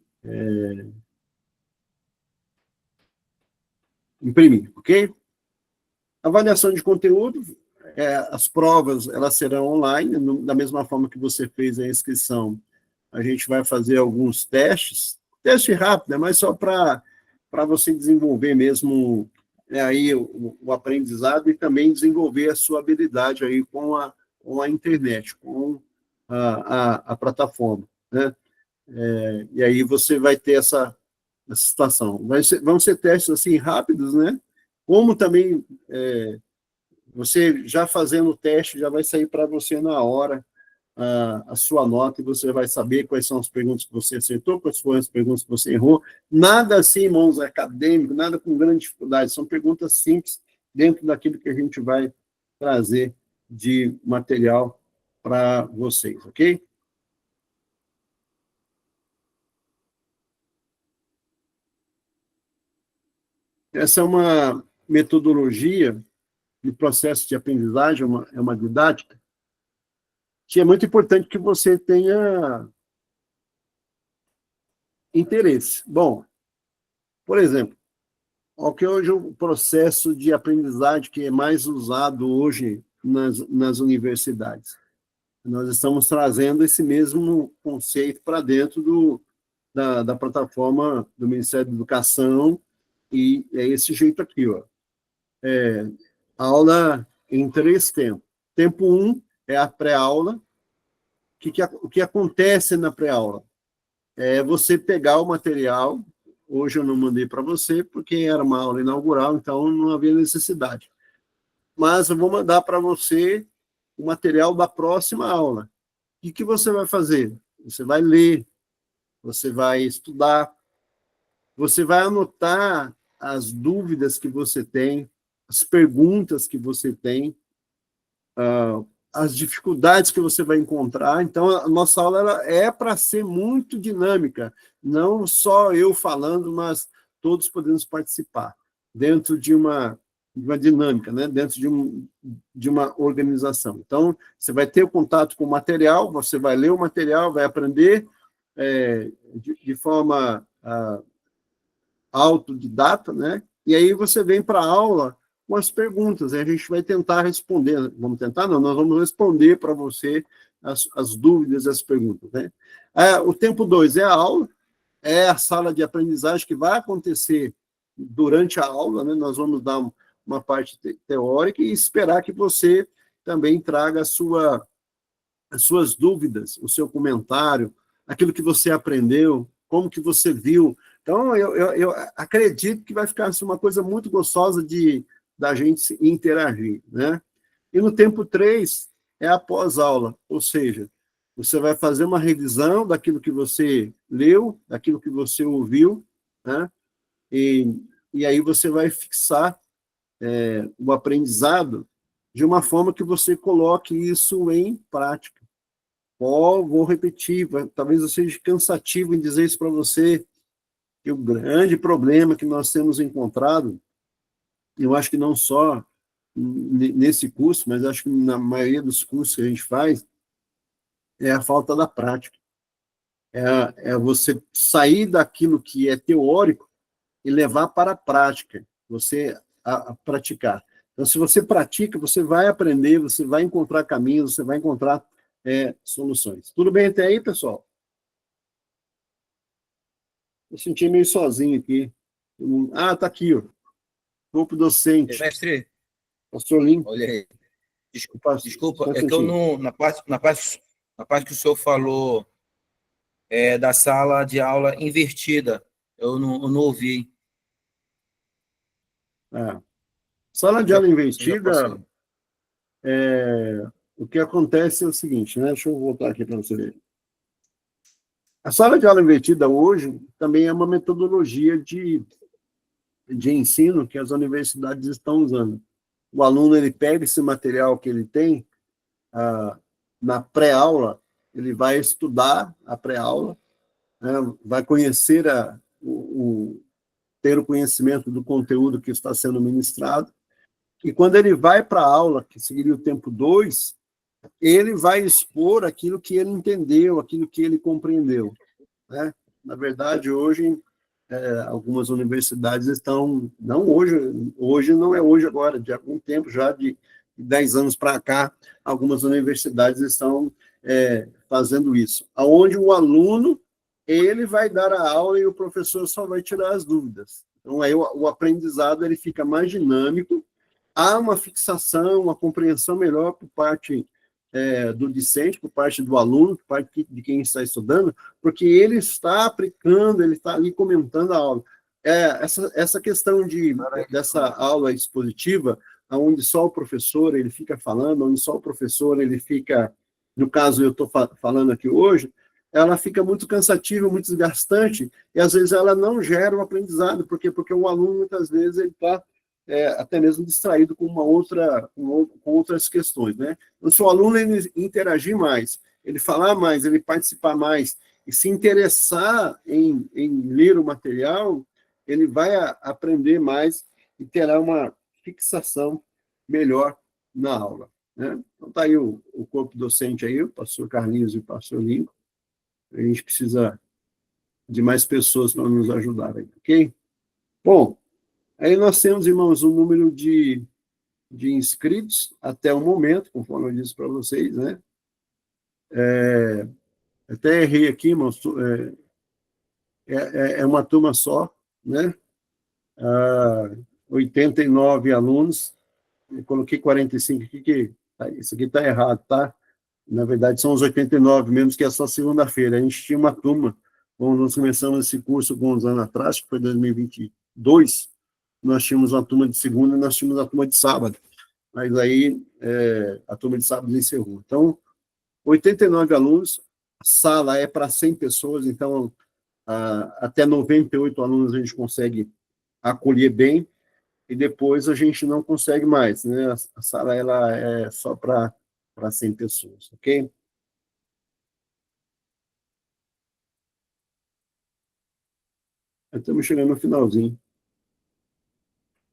imprimir, ok? Avaliação de conteúdo, as provas, elas serão online, da mesma forma que você fez a inscrição, a gente vai fazer alguns testes teste rápido, é mais só para você desenvolver mesmo aí o aprendizado e também desenvolver a sua habilidade aí com a internet, com a plataforma, né? E aí você vai ter essa situação. Vão ser testes assim rápidos, né? Como também você já fazendo o teste, já vai sair para você na hora a sua nota e você vai saber quais são as perguntas que você acertou, quais foram as perguntas que você errou. Nada assim, irmãos, acadêmico, nada com grande dificuldade. São perguntas simples dentro daquilo que a gente vai trazer de material para vocês, ok? Essa é uma metodologia de processo de aprendizagem, é uma didática, que é muito importante que você tenha interesse. Bom, por exemplo, o que hoje é o processo de aprendizagem que é mais usado hoje nas universidades. Nós estamos trazendo esse mesmo conceito para dentro da plataforma do Ministério da Educação, e é esse jeito aqui, ó. Aula em 3 tempos. Tempo 1 é a pré-aula. O que acontece na pré-aula? É você pegar o material. Hoje eu não mandei para você, porque era uma aula inaugural, então não havia necessidade. Mas eu vou mandar para você o material da próxima aula. O que você vai fazer? Você vai ler, você vai estudar, você vai anotar as dúvidas que você tem, as perguntas que você tem, as dificuldades que você vai encontrar. Então, a nossa aula ela é para ser muito dinâmica, não só eu falando, mas todos podemos participar, dentro de uma dinâmica, né? Dentro de uma organização. Então, você vai ter o contato com o material, você vai ler o material, vai aprender de forma autodidata, né? E aí você vem para a aula com as perguntas, aí a gente vai tentar responder, vamos tentar? Não, nós vamos responder para você as dúvidas, as perguntas, né? O tempo 2 é a aula, é a sala de aprendizagem que vai acontecer durante a aula, né? Nós vamos dar uma parte teórica e esperar que você também traga as suas dúvidas, o seu comentário, aquilo que você aprendeu, como que você viu. Então, eu acredito que vai ficar assim, uma coisa muito gostosa da gente interagir, né? E no tempo 3 é a pós-aula, ou seja, você vai fazer uma revisão daquilo que você leu, daquilo que você ouviu, né? E aí você vai fixar o aprendizado de uma forma que você coloque isso em prática. Vou repetir, talvez eu seja cansativo em dizer isso para você, que o grande problema que nós temos encontrado, eu acho que não só nesse curso, mas acho que na maioria dos cursos que a gente faz, é a falta da prática. É você sair daquilo que é teórico e levar para a prática, você a praticar. Então, se você pratica, você vai aprender, você vai encontrar caminhos, você vai encontrar soluções. Tudo bem até aí, pessoal? Eu senti meio sozinho aqui. Tá aqui, ó. Grupo docente. Mestre, Pastor Lin. olha aí. Desculpa, é que eu na parte que o senhor falou da sala de aula invertida, eu não ouvi. Sala de aula invertida, o que acontece é o seguinte, né? Deixa eu voltar aqui para você ver. A sala de aula invertida hoje também é uma metodologia de ensino que as universidades estão usando. O aluno ele pega esse material que ele tem na pré-aula, ele vai estudar a pré-aula, né, vai conhecer ter o conhecimento do conteúdo que está sendo ministrado, e quando ele vai para a aula, que seria o tempo 2, ele vai expor aquilo que ele entendeu, aquilo que ele compreendeu, né? Na verdade, hoje, algumas universidades estão, não hoje não é hoje agora, de algum tempo já, de 10 anos para cá, algumas universidades estão fazendo isso, aonde o aluno ele vai dar a aula e o professor só vai tirar as dúvidas. Então, aí o aprendizado ele fica mais dinâmico, há uma fixação, uma compreensão melhor por parte do discente, por parte do aluno, por parte de quem está estudando, porque ele está aplicando, ele está ali comentando a aula. Essa questão dessa aula expositiva, onde só o professor ele fica falando, onde só o professor ele fica, no caso eu estou falando aqui hoje, ela fica muito cansativa, muito desgastante, e às vezes ela não gera o aprendizado, porque o aluno muitas vezes ele está até mesmo distraído com com outras questões, né? Então, se o aluno ele interagir mais, ele falar mais, ele participar mais, e se interessar em ler o material, ele vai aprender mais e terá uma fixação melhor na aula, né? Então, está aí o corpo docente aí, o pastor Carlinhos e o pastor Lincoln. A gente precisa de mais pessoas para nos ajudar aí, ok? Bom, aí nós temos, irmãos, um número de inscritos até o momento, conforme eu disse para vocês, né? Até errei aqui, irmãos, é uma turma só, né? 89 alunos, eu coloquei 45 aqui, isso aqui está errado, tá? Na verdade, são os 89 mesmo, que é só segunda-feira. A gente tinha uma turma, quando nós começamos esse curso alguns anos atrás, que foi 2022, nós tínhamos uma turma de segunda e nós tínhamos a turma de sábado. Mas aí a turma de sábado encerrou. Então, 89 alunos, a sala é para 100 pessoas, então até 98 alunos a gente consegue acolher bem, e depois a gente não consegue mais, né? A sala ela é só para 100 pessoas, ok? Estamos chegando no finalzinho.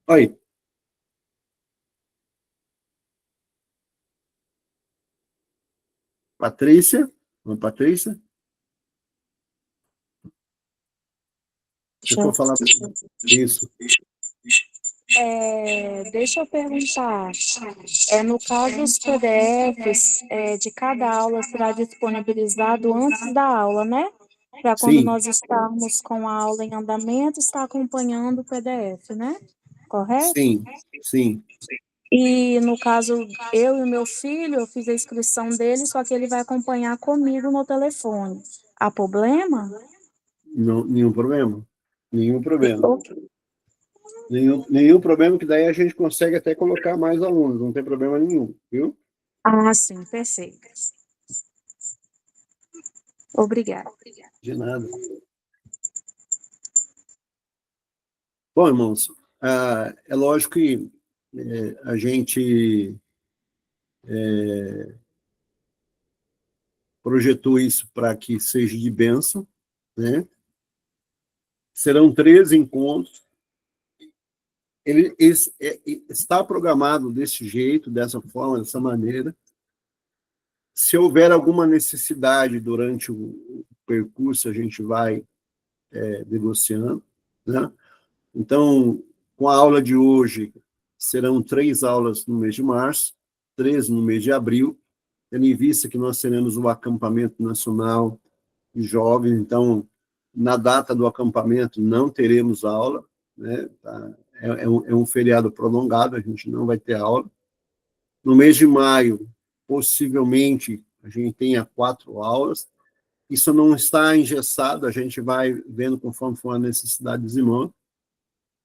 Aí. Patrícia? Não, Patrícia? Deixa eu falar isso. Deixa eu perguntar, no caso os PDFs de cada aula será disponibilizado antes da aula, né? Para quando Sim. nós estarmos com a aula em andamento, estar acompanhando o PDF, né? Correto? Sim, sim. E no caso, eu e o meu filho, eu fiz a inscrição dele, só que ele vai acompanhar comigo no telefone. Há problema? Não, nenhum problema. Nenhum problema. Ok. Nenhum problema, que daí a gente consegue até colocar mais alunos, não tem problema nenhum, viu? Ah, sim, perfeito. Obrigada. De nada. Bom, irmãos, é lógico que a gente projetou isso para que seja de bênção, né? Serão 13 encontros. Ele está programado desse jeito, dessa forma, dessa maneira. Se houver alguma necessidade durante o percurso, a gente vai negociando, né? Então, com a aula de hoje, serão 3 aulas no mês de março, 3 no mês de abril, tendo em vista que nós teremos o acampamento nacional de jovens, então, na data do acampamento, não teremos aula, né? Tá? É um feriado prolongado, a gente não vai ter aula. No mês de maio, possivelmente, a gente tenha 4 aulas. Isso não está engessado, a gente vai vendo conforme for a necessidade dos irmãos.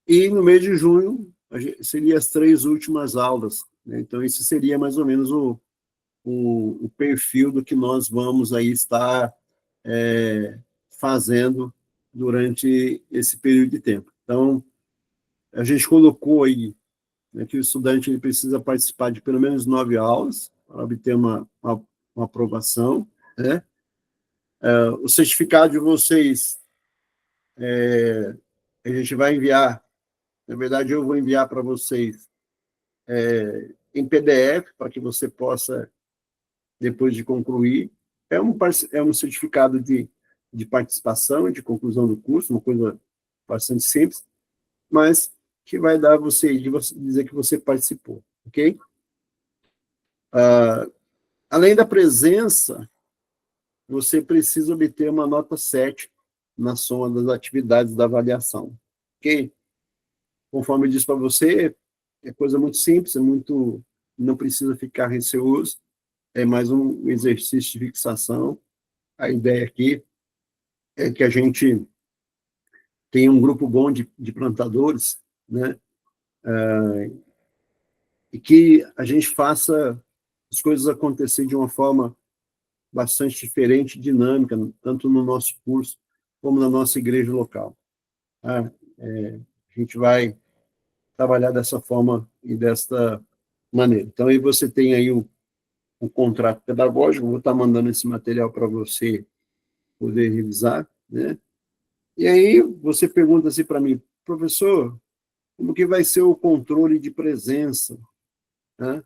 E no mês de junho, seria as 3 últimas aulas, né? Então, esse seria mais ou menos o perfil do que nós vamos aí estar fazendo durante esse período de tempo. Então, a gente colocou aí, né, que o estudante ele precisa participar de pelo menos 9 aulas para obter uma aprovação, né? O certificado de vocês, a gente vai enviar, na verdade, eu vou enviar para vocês em PDF, para que você possa, depois de concluir, é um certificado de participação, de conclusão do curso, uma coisa bastante simples, mas que vai dar de você dizer que você participou, ok? Além da presença, você precisa obter uma nota 7 na soma das atividades da avaliação. Ok? Conforme eu disse para você, é coisa muito simples, não precisa ficar receoso, é mais um exercício de fixação. A ideia aqui é que a gente tenha um grupo bom de plantadores, né? E que a gente faça as coisas acontecer de uma forma bastante diferente, dinâmica, tanto no nosso curso como na nossa igreja local. A gente vai trabalhar dessa forma e desta maneira. Então, aí você tem aí o contrato pedagógico, vou estar mandando esse material para você poder revisar, né? E aí você pergunta assim para mim, professor, como que vai ser o controle de presença, né?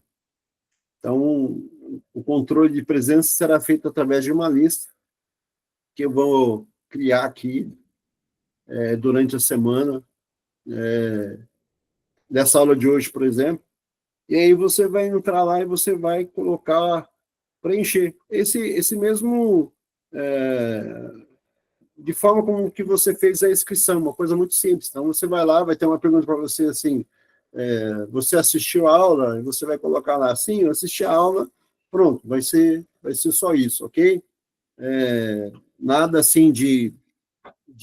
Então, o controle de presença será feito através de uma lista que eu vou criar aqui durante a semana, dessa aula de hoje, por exemplo, e aí você vai entrar lá e você vai colocar, preencher esse mesmo, de forma como que você fez a inscrição, uma coisa muito simples. Então, você vai lá, vai ter uma pergunta para você assim, você assistiu a aula? E você vai colocar lá, sim, eu assisti a aula, pronto, vai ser só isso, ok? Nada assim de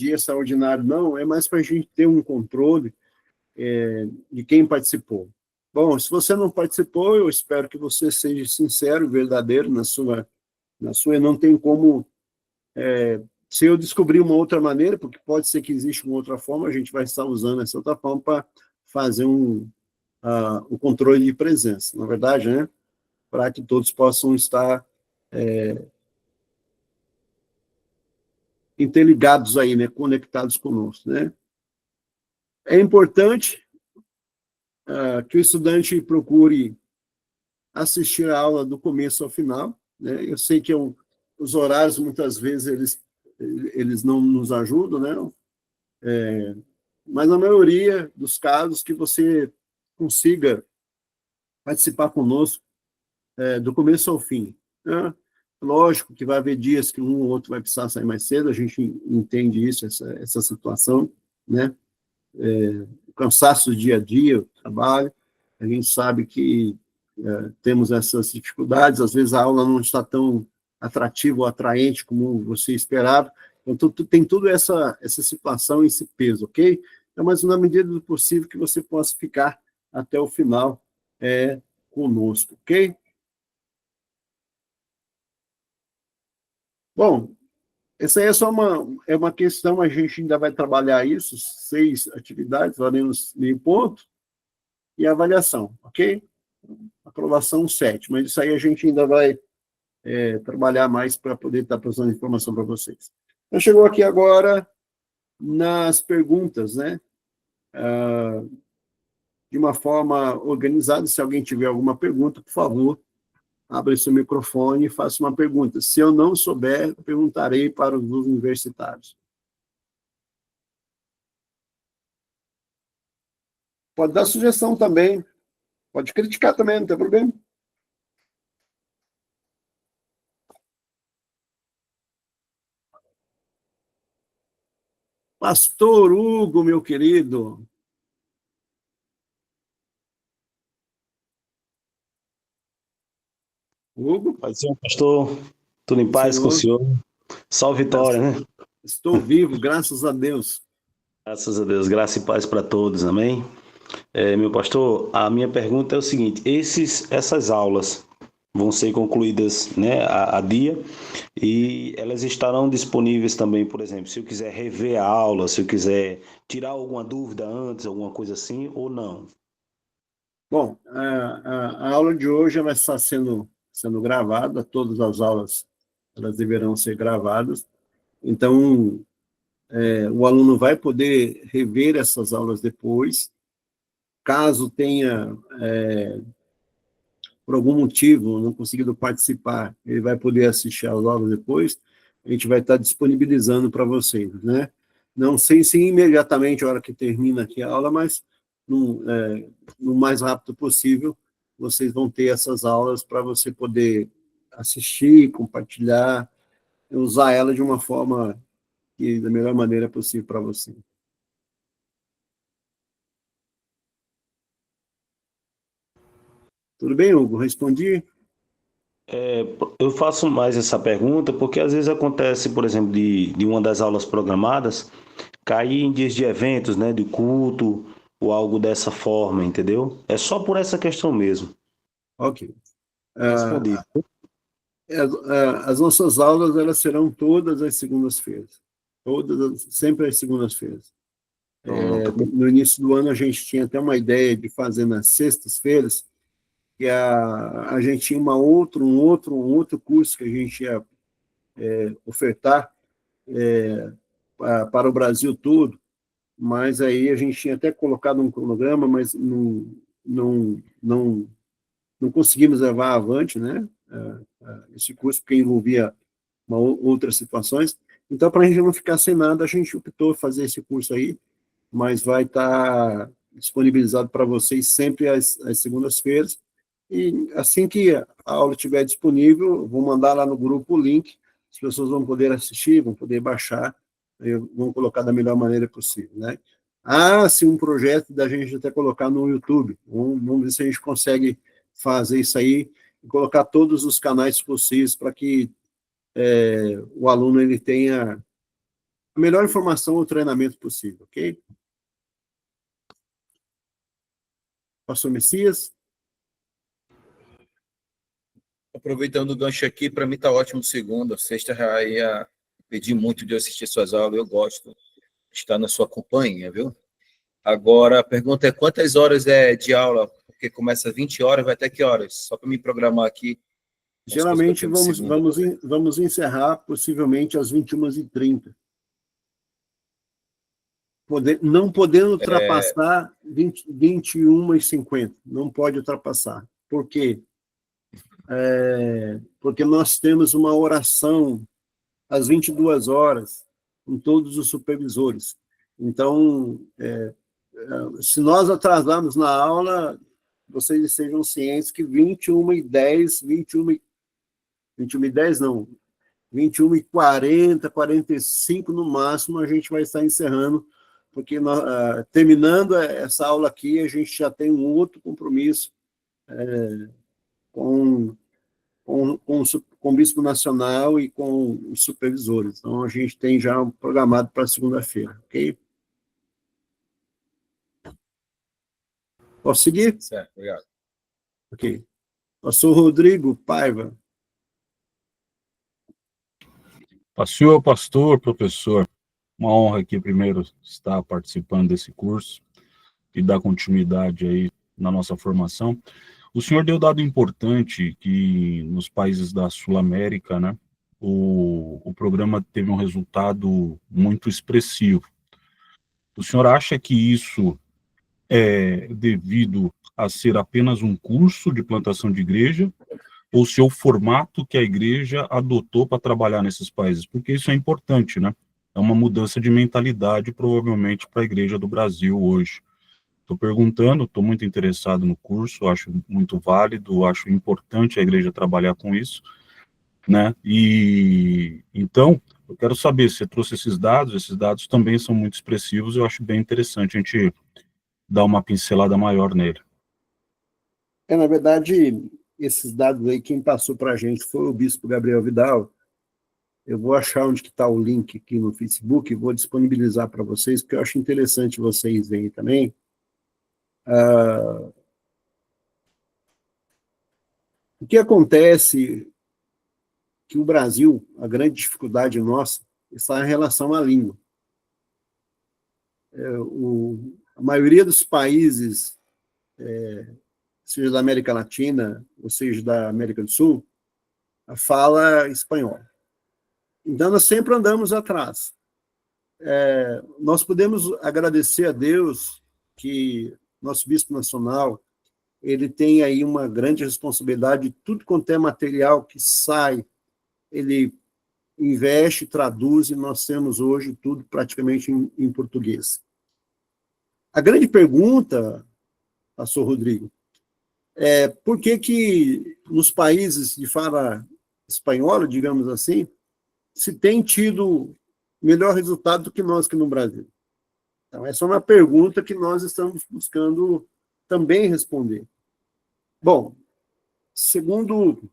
extraordinário, não, é mais para a gente ter um controle de quem participou. Bom, se você não participou, eu espero que você seja sincero, verdadeiro na sua, e não tem como, se eu descobrir uma outra maneira, porque pode ser que exista uma outra forma, a gente vai estar usando essa outra forma para fazer o controle de presença, na verdade, né? Para que todos possam estar interligados aí, né? Conectados conosco, né? É importante que o estudante procure assistir a aula do começo ao final, né? Eu sei que os horários, muitas vezes, eles não nos ajudam, né? Mas na maioria dos casos que você consiga participar conosco do começo ao fim, né? Lógico que vai haver dias que um ou outro vai precisar sair mais cedo, a gente entende isso, essa situação, né? O cansaço do dia a dia, o trabalho, a gente sabe que temos essas dificuldades, às vezes a aula não está tão atrativa ou atraente como você esperava, então tem toda essa situação, esse peso, ok? Então, mas na medida do possível que você possa ficar até o final conosco, ok? Bom, essa aí é só uma questão, a gente ainda vai trabalhar isso, 6 atividades, valemos meio ponto, e avaliação, ok? Aprovação 7, mas isso aí a gente ainda vai trabalhar mais para poder estar passando informação para vocês. Então, chegou aqui agora nas perguntas, né? De uma forma organizada, se alguém tiver alguma pergunta, por favor, abra seu microfone e faça uma pergunta. Se eu não souber, eu perguntarei para os universitários. Pode dar sugestão também, pode criticar também, não tem problema. Pastor Hugo, meu querido. Hugo? Pode ser, pastor. Tudo em paz com o senhor. Só vitória, né? Estou vivo, graças a Deus. Graças a Deus, graça e paz para todos, amém? Meu pastor, a minha pergunta é o seguinte: essas aulas vão ser concluídas, né, a dia, e elas estarão disponíveis também, por exemplo, se eu quiser rever a aula, se eu quiser tirar alguma dúvida antes, alguma coisa assim, ou não? Bom, a aula de hoje vai estar sendo gravada, todas as aulas elas deverão ser gravadas, então o aluno vai poder rever essas aulas depois, caso tenha, por algum motivo, não conseguido participar, ele vai poder assistir às aulas depois, a gente vai estar disponibilizando para vocês, né? Não sei se imediatamente a hora que termina aqui a aula, mas no mais rápido possível, vocês vão ter essas aulas para você poder assistir, compartilhar, usar ela de uma forma da melhor maneira possível para você. Tudo bem, Hugo? Respondi? Eu faço mais essa pergunta porque às vezes acontece, por exemplo, de uma das aulas programadas cair em dias de eventos, né, de culto ou algo dessa forma, entendeu? É só por essa questão mesmo. Ok. Respondi. As nossas aulas, elas serão todas as segundas-feiras. Sempre às segundas-feiras. Pronto. No início do ano, a gente tinha até uma ideia de fazer nas sextas-feiras, que a gente tinha um outro curso que a gente ia ofertar para o Brasil todo, mas aí a gente tinha até colocado um cronograma, mas não conseguimos levar avante, né, esse curso, porque envolvia outras situações. Então, para a gente não ficar sem nada, a gente optou fazer esse curso aí, mas vai estar disponibilizado para vocês sempre às segundas-feiras. E assim que a aula estiver disponível, vou mandar lá no grupo o link, as pessoas vão poder assistir, vão poder baixar, vão colocar da melhor maneira possível, né? Sim, um projeto da gente até colocar no YouTube. Vamos ver se a gente consegue fazer isso aí e colocar todos os canais possíveis para que o aluno ele tenha a melhor informação ou treinamento possível, ok? Pastor Messias? Aproveitando o gancho aqui, para mim está ótimo segunda, sexta já ia pedir muito de eu assistir suas aulas, eu gosto de estar na sua companhia, viu? Agora, a pergunta é quantas horas é de aula? Porque começa às 20 horas, vai até que horas? Só para me programar aqui. Geralmente vamos encerrar possivelmente às 21h30. Não podendo ultrapassar 21h50. Não pode ultrapassar. Por quê? Porque nós temos uma oração às 22 horas com todos os supervisores. Então, se nós atrasarmos na aula, vocês sejam cientes que 21h10, 21h10 não, 21h40, 45 no máximo, a gente vai estar encerrando, porque terminando essa aula aqui, a gente já tem um outro compromisso com o Bispo Nacional e com os supervisores. Então, a gente tem já programado para segunda-feira, ok? Posso seguir? Certo, obrigado. Ok. Pastor Rodrigo Paiva. Senhor pastor, professor, uma honra aqui primeiro estar participando desse curso e dar continuidade aí na nossa formação. O senhor deu dado importante que nos países da Sul-América, né, o programa teve um resultado muito expressivo. O senhor acha que isso é devido a ser apenas um curso de plantação de igreja ou se é o formato que a igreja adotou para trabalhar nesses países? Porque isso é importante, né? É uma mudança de mentalidade, provavelmente, para a igreja do Brasil hoje. Estou perguntando, estou muito interessado no curso, acho muito válido, acho importante a igreja trabalhar com isso, né? E então, eu quero saber se você trouxe esses dados também são muito expressivos, eu acho bem interessante a gente dar uma pincelada maior nele. Na verdade, esses dados aí, quem passou para a gente foi o Bispo Gabriel Vidal. Eu vou achar onde está o link aqui no Facebook e vou disponibilizar para vocês, porque eu acho interessante vocês verem também. O que acontece que o Brasil, a grande dificuldade nossa, está em relação à língua. A maioria dos países, seja da América Latina, ou seja da América do Sul, fala espanhol. Então, nós sempre andamos atrás. Nós podemos agradecer a Deus que nosso Bispo Nacional, ele tem aí uma grande responsabilidade, tudo quanto é material que sai, ele investe, traduz, e nós temos hoje tudo praticamente em português. A grande pergunta, pastor Rodrigo, é por que nos países de fala espanhola, digamos assim, se tem tido melhor resultado do que nós aqui no Brasil? Então, essa é uma pergunta que nós estamos buscando também responder. Bom, segundo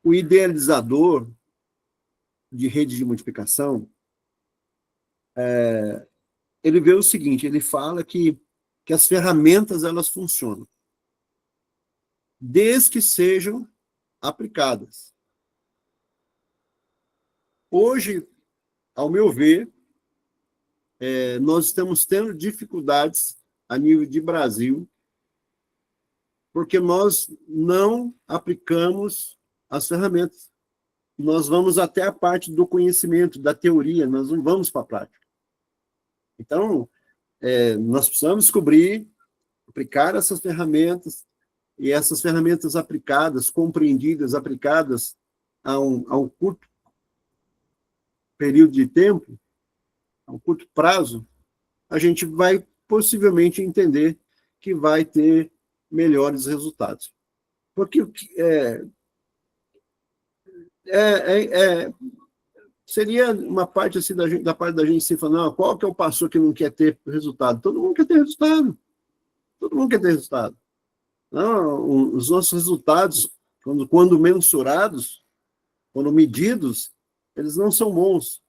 o idealizador de rede de multiplicação, ele vê o seguinte, ele fala que as ferramentas elas funcionam, desde que sejam aplicadas. Hoje, ao meu ver, nós estamos tendo dificuldades a nível de Brasil, porque nós não aplicamos as ferramentas. Nós vamos até a parte do conhecimento, da teoria, nós não vamos para a prática. Então, nós precisamos descobrir, aplicar essas ferramentas, e essas ferramentas aplicadas, compreendidas, aplicadas a um curto período de tempo, a um curto prazo, a gente vai possivelmente entender que vai ter melhores resultados. Porque seria uma parte assim da parte da gente se falar, não, qual que é o pastor que não quer ter resultado? Todo mundo quer ter resultado. Todo mundo quer ter resultado. Não, os nossos resultados, quando mensurados, quando medidos, eles não são bons.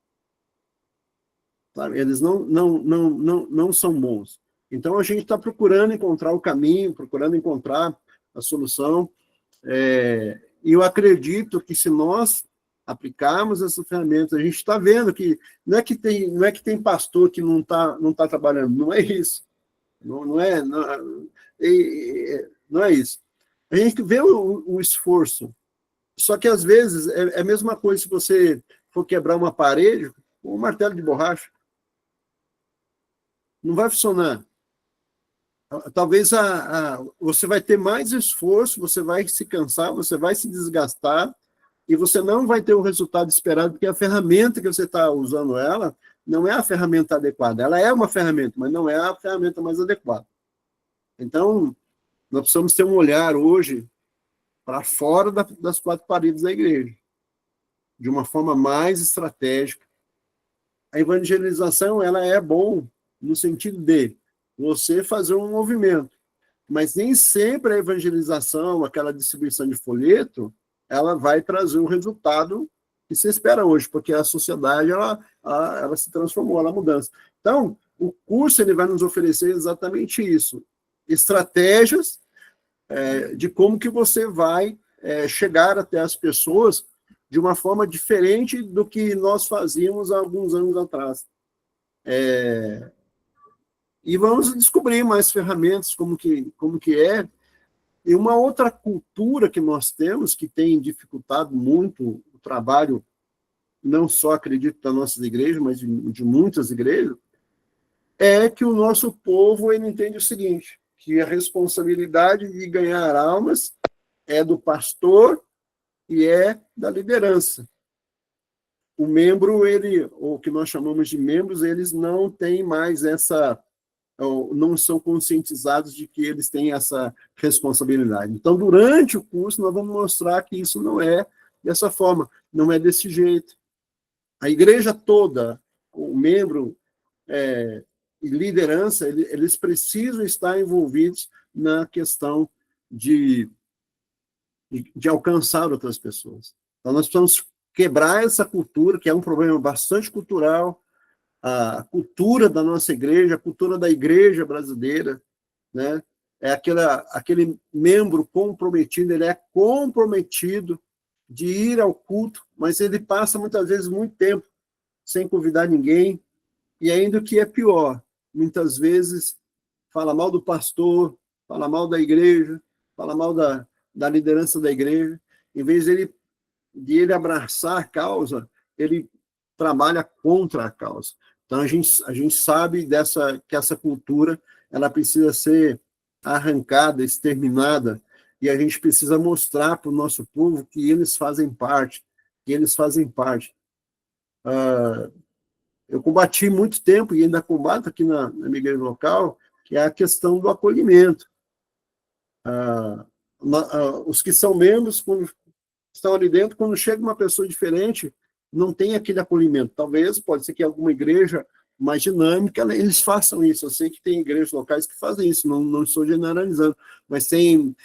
Sabe? Eles não são bons. Então, a gente está procurando encontrar o caminho, procurando encontrar a solução. E eu acredito que se nós aplicarmos essas ferramentas, a gente está vendo que não é que tem pastor que não tá trabalhando, não é isso. Não é isso. A gente vê o esforço. Só que, às vezes, é a mesma coisa se você for quebrar uma parede com um martelo de borracha. Não vai funcionar. Talvez você vai ter mais esforço, você vai se cansar, você vai se desgastar, e você não vai ter o resultado esperado, porque a ferramenta que você está usando ela não é a ferramenta adequada. Ela é uma ferramenta, mas não é a ferramenta mais adequada. Então, nós precisamos ter um olhar hoje para fora das quatro paredes da igreja, de uma forma mais estratégica. A evangelização ela é bom no sentido de você fazer um movimento, mas nem sempre a evangelização, aquela distribuição de folheto, ela vai trazer o resultado que se espera hoje, porque a sociedade ela se transformou, ela mudança. Então, o curso ele vai nos oferecer exatamente isso, estratégias de como que você vai chegar até as pessoas de uma forma diferente do que nós fazíamos há alguns anos atrás. E vamos descobrir mais ferramentas, como que é. E uma outra cultura que nós temos, que tem dificultado muito o trabalho, não só, acredito, da nossas igrejas, mas de muitas igrejas, é que o nosso povo ele entende o seguinte, que a responsabilidade de ganhar almas é do pastor e é da liderança. O membro, o que nós chamamos de membros, eles não têm mais não são conscientizados de que eles têm essa responsabilidade. Então, durante o curso, nós vamos mostrar que isso não é dessa forma, não é desse jeito. A igreja toda, o membro e liderança, eles precisam estar envolvidos na questão de alcançar outras pessoas. Então, nós precisamos quebrar essa cultura, que é um problema bastante cultural, a cultura da nossa igreja, a cultura da igreja brasileira, né? É aquele membro comprometido, ele é comprometido de ir ao culto, mas ele passa muitas vezes muito tempo sem convidar ninguém, e ainda o que é pior, muitas vezes fala mal do pastor, fala mal da igreja, fala mal da liderança da igreja, em vez de ele abraçar a causa, ele trabalha contra a causa. Então, a gente sabe que essa cultura ela precisa ser arrancada, exterminada, e a gente precisa mostrar para o nosso povo que eles fazem parte, eu combati muito tempo, e ainda combato aqui na minha igreja local, que é a questão do acolhimento. Os que são membros, quando estão ali dentro, quando chega uma pessoa diferente, não tem aquele acolhimento. Talvez, pode ser que alguma igreja mais dinâmica, eles façam isso. Eu sei que tem igrejas locais que fazem isso, não estou generalizando, mas tem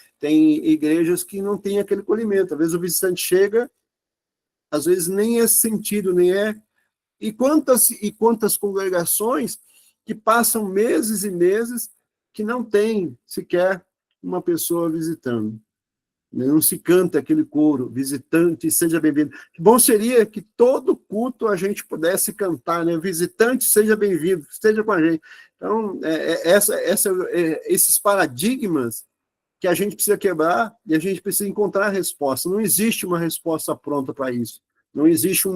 igrejas que não têm aquele acolhimento. Às vezes o visitante chega, às vezes nem é sentido, nem é... E quantas congregações que passam meses e meses que não tem sequer uma pessoa visitando. Não se canta aquele coro, visitante, seja bem-vindo. Que bom seria que todo culto a gente pudesse cantar, né? Visitante, seja bem-vindo, esteja com a gente. Então, esses paradigmas que a gente precisa quebrar e a gente precisa encontrar a resposta. Não existe uma resposta pronta para isso. Não existe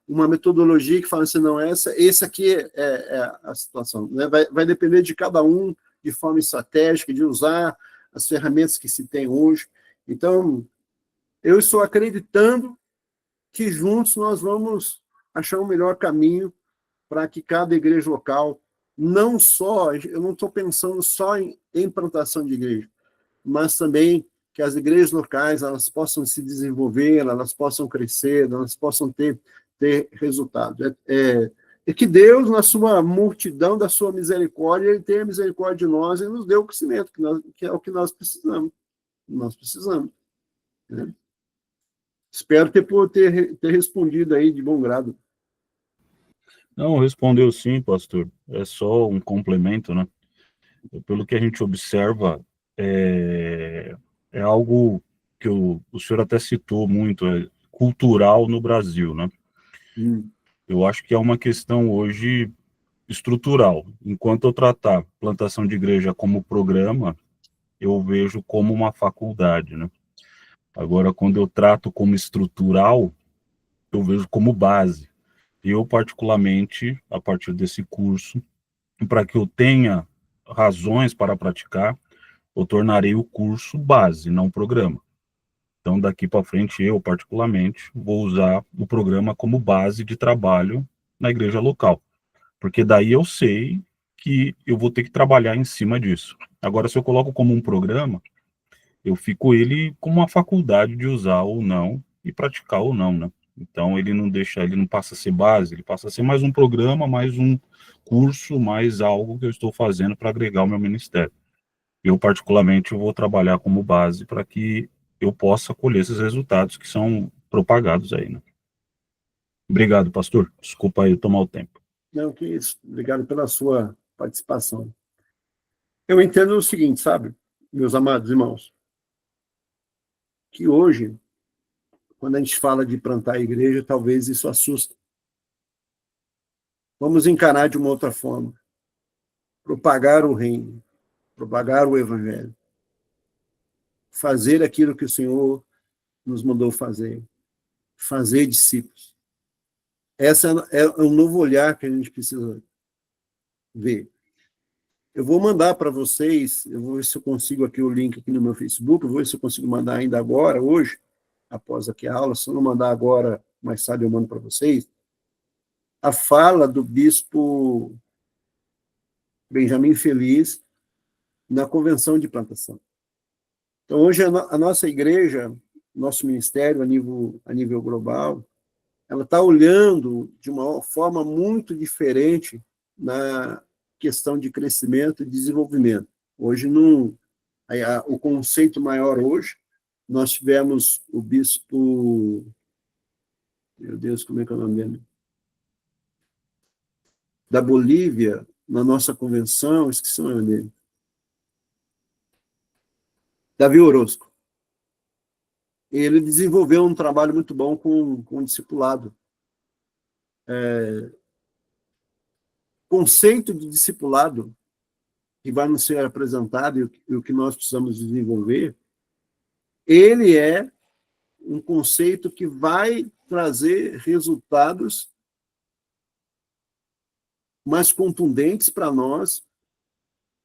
uma metodologia que fala assim, não, esse aqui é a situação. Né? Vai depender de cada um, de forma estratégica, de usar as ferramentas que se tem hoje. Então, eu estou acreditando que juntos nós vamos achar um melhor caminho para que cada igreja local, eu não estou pensando só em implantação de igreja, mas também que as igrejas locais elas possam se desenvolver, elas possam crescer, elas possam ter resultados. É que Deus, na sua multidão, da sua misericórdia, Ele tem a misericórdia de nós e nos deu o crescimento, que é o que nós precisamos. Né? Espero ter respondido aí de bom grado. Não, respondeu sim, pastor. É só um complemento, né? Pelo que a gente observa, é algo que o senhor até citou muito, é cultural no Brasil, né? Eu acho que é uma questão hoje estrutural. Enquanto eu tratar plantação de igreja como programa, eu vejo como uma faculdade, né? Agora, quando eu trato como estrutural, eu vejo como base. Eu, particularmente, a partir desse curso, para que eu tenha razões para praticar, eu tornarei o curso base, não programa. Então, daqui para frente, eu, particularmente, vou usar o programa como base de trabalho na igreja local. Porque daí eu sei que eu vou ter que trabalhar em cima disso. Agora, se eu coloco como um programa, eu fico ele como uma faculdade de usar ou não e praticar ou não, né? Então ele não passa a ser base, ele passa a ser mais um programa, mais um curso, mais algo que eu estou fazendo para agregar o meu ministério. Eu particularmente eu vou trabalhar como base para que eu possa colher esses resultados que são propagados aí, né? Obrigado, pastor. Desculpa aí tomar o tempo. Não, que isso. Obrigado pela sua participação. Eu entendo o seguinte, sabe, meus amados irmãos, que hoje, quando a gente fala de plantar a igreja, talvez isso assusta. Vamos encarar de uma outra forma. Propagar o reino, propagar o evangelho. Fazer aquilo que o Senhor nos mandou fazer. Fazer discípulos. Esse é um novo olhar que a gente precisa ver. Eu vou mandar para vocês, eu vou ver se eu consigo aqui o link aqui no meu Facebook, eu vou ver se eu consigo mandar ainda agora, hoje, após aqui a aula. Se eu não mandar agora, mais tarde eu mando para vocês, a fala do bispo Benjamin Feliz na convenção de plantação. Então, hoje a nossa igreja, nosso ministério a nível global, ela está olhando de uma forma muito diferente na questão de crescimento e desenvolvimento. Hoje, o conceito maior hoje, nós tivemos o bispo... Meu Deus, como é que é o nome dele? Da Bolívia, na nossa convenção, esqueci o nome dele. Davi Orozco. Ele desenvolveu um trabalho muito bom com o discipulado. Conceito de discipulado que vai nos ser apresentado e o que nós precisamos desenvolver, ele é um conceito que vai trazer resultados mais contundentes para nós,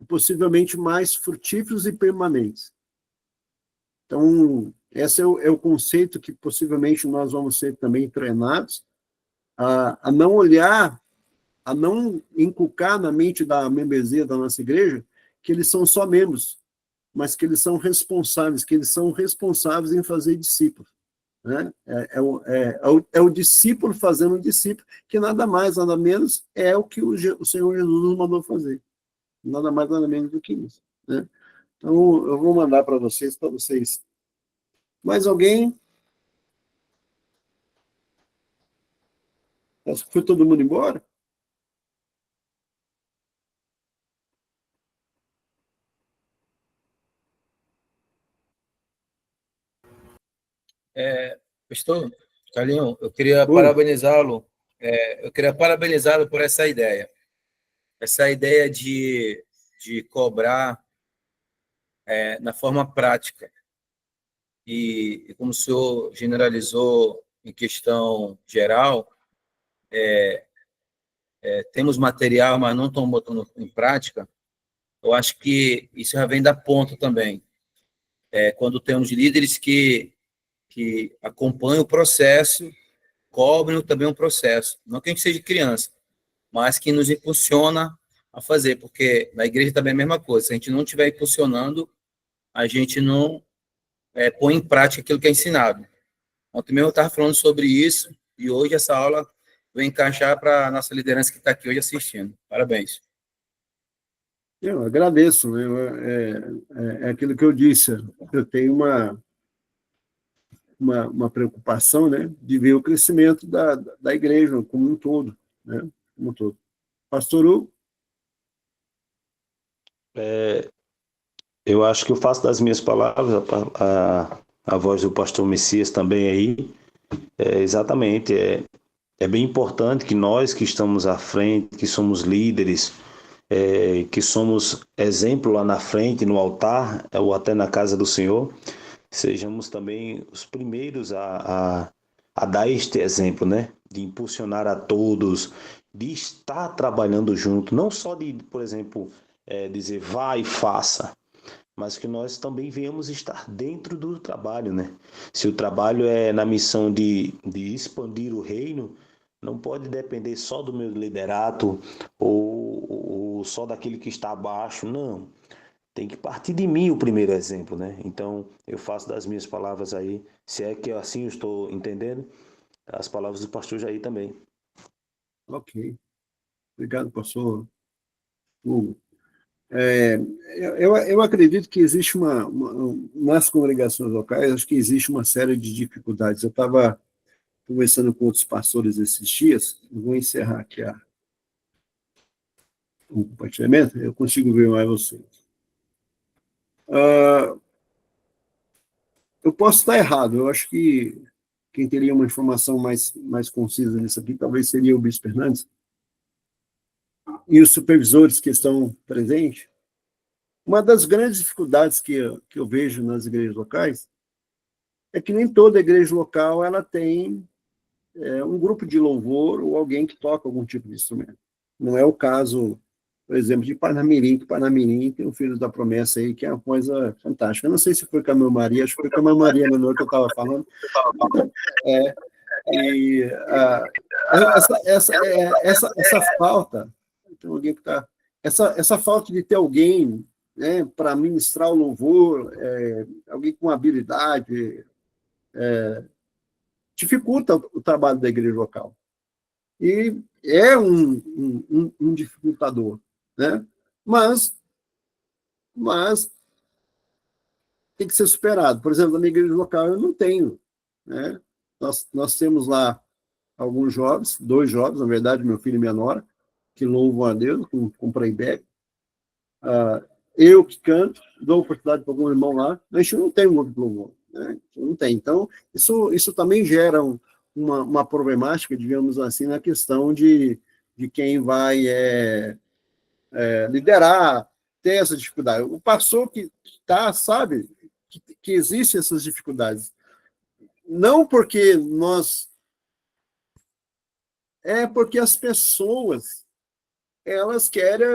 possivelmente mais frutíferos e permanentes. Então, esse é o conceito que possivelmente nós vamos ser também treinados a não olhar, a não inculcar na mente da membresia da nossa igreja que eles são só membros, mas que eles são responsáveis em fazer discípulos. né? É o discípulo fazendo um discípulo, que nada mais, nada menos é o que o Senhor Jesus nos mandou fazer. Nada mais, nada menos do que isso, né? Então, eu vou mandar para vocês. Mais alguém? Acho que foi todo mundo embora? Pastor Carlinhos, eu queria Oi. parabenizá-lo. Eu queria parabenizá-lo por essa ideia. Essa ideia de cobrar na forma prática. E como o senhor generalizou em questão geral, temos material, mas não estamos botando em prática, eu acho que isso já vem da ponta também. Quando temos líderes que acompanham o processo, cobrem também o processo. Não que a gente seja criança, mas que nos impulsiona a fazer, porque na igreja também é a mesma coisa. Se a gente não estiver impulsionando, a gente não põe em prática aquilo que é ensinado. Ontem mesmo eu estava falando sobre isso, e hoje essa aula vai encaixar para a nossa liderança que está aqui hoje assistindo. Parabéns. Eu agradeço, né? É aquilo que eu disse. Eu tenho uma preocupação, né, de ver o crescimento da igreja como um todo, né? Como um todo. Pastor Hugo? Eu acho que eu faço das minhas palavras a voz do pastor Messias também aí. Exatamente. É bem importante que nós que estamos à frente, que somos líderes, que somos exemplo lá na frente, no altar, ou até na casa do Senhor, sejamos também os primeiros a dar este exemplo, né? De impulsionar a todos, de estar trabalhando junto, não só de, por exemplo, dizer vai e faça, mas que nós também venhamos estar dentro do trabalho, né? Se o trabalho é na missão de expandir o reino, não pode depender só do meu liderato ou só daquele que está abaixo, não. Tem que partir de mim o primeiro exemplo, né? Então, eu faço das minhas palavras aí, se é que assim eu estou entendendo, as palavras do pastor Jair também. Ok. Obrigado, pastor Hugo. Eu acredito que existe nas congregações locais, acho que existe uma série de dificuldades. Eu estava conversando com outros pastores esses dias, eu vou encerrar aqui o compartilhamento, eu consigo ver mais vocês. Eu posso estar errado, eu acho que quem teria uma informação mais concisa nisso aqui talvez seria o Bispo Fernandes e os supervisores que estão presentes. Uma das grandes dificuldades que eu vejo nas igrejas locais é que nem toda igreja local ela tem um grupo de louvor ou alguém que toca algum tipo de instrumento. Não é o caso, por exemplo, de Parnamirim, que Parnamirim tem o Filho da Promessa aí, que é uma coisa fantástica. Eu não sei se foi com a Mãe Maria, acho que foi com a Mãe Maria Menor que eu estava falando. Essa falta, tem alguém que está... Essa falta de ter alguém, né, para ministrar o louvor, alguém com habilidade, dificulta o trabalho da igreja local. E é um dificultador, né? Mas tem que ser superado. Por exemplo, na minha igreja local eu não tenho, né? Nós temos lá alguns jovens, 2 jovens, na verdade, meu filho e minha nora, que louvam a Deus com playback. Eu que canto, dou oportunidade para algum irmão lá, mas a gente não tem um grupo de louvor, né? Não tem. Então, isso também gera uma problemática, digamos assim, na questão de quem vai liderar, ter essa dificuldade. O pastor que está, sabe, que existem essas dificuldades. Não porque porque as pessoas, elas querem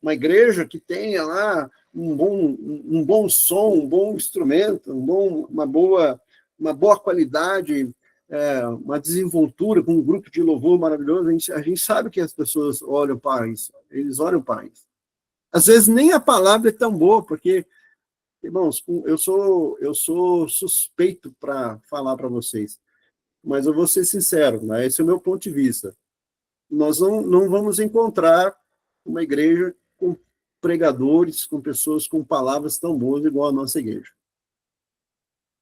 uma igreja que tenha lá um bom som, um bom instrumento, uma boa qualidade, uma desenvoltura com um grupo de louvor maravilhoso. A gente sabe que as pessoas olham para isso, eles olham para isso. Às vezes nem a palavra é tão boa, porque Irmãos, eu sou suspeito para falar para vocês, mas eu vou ser sincero, né? Esse é o meu ponto de vista. Nós não vamos encontrar uma igreja com pregadores, com pessoas com palavras tão boas igual a nossa igreja.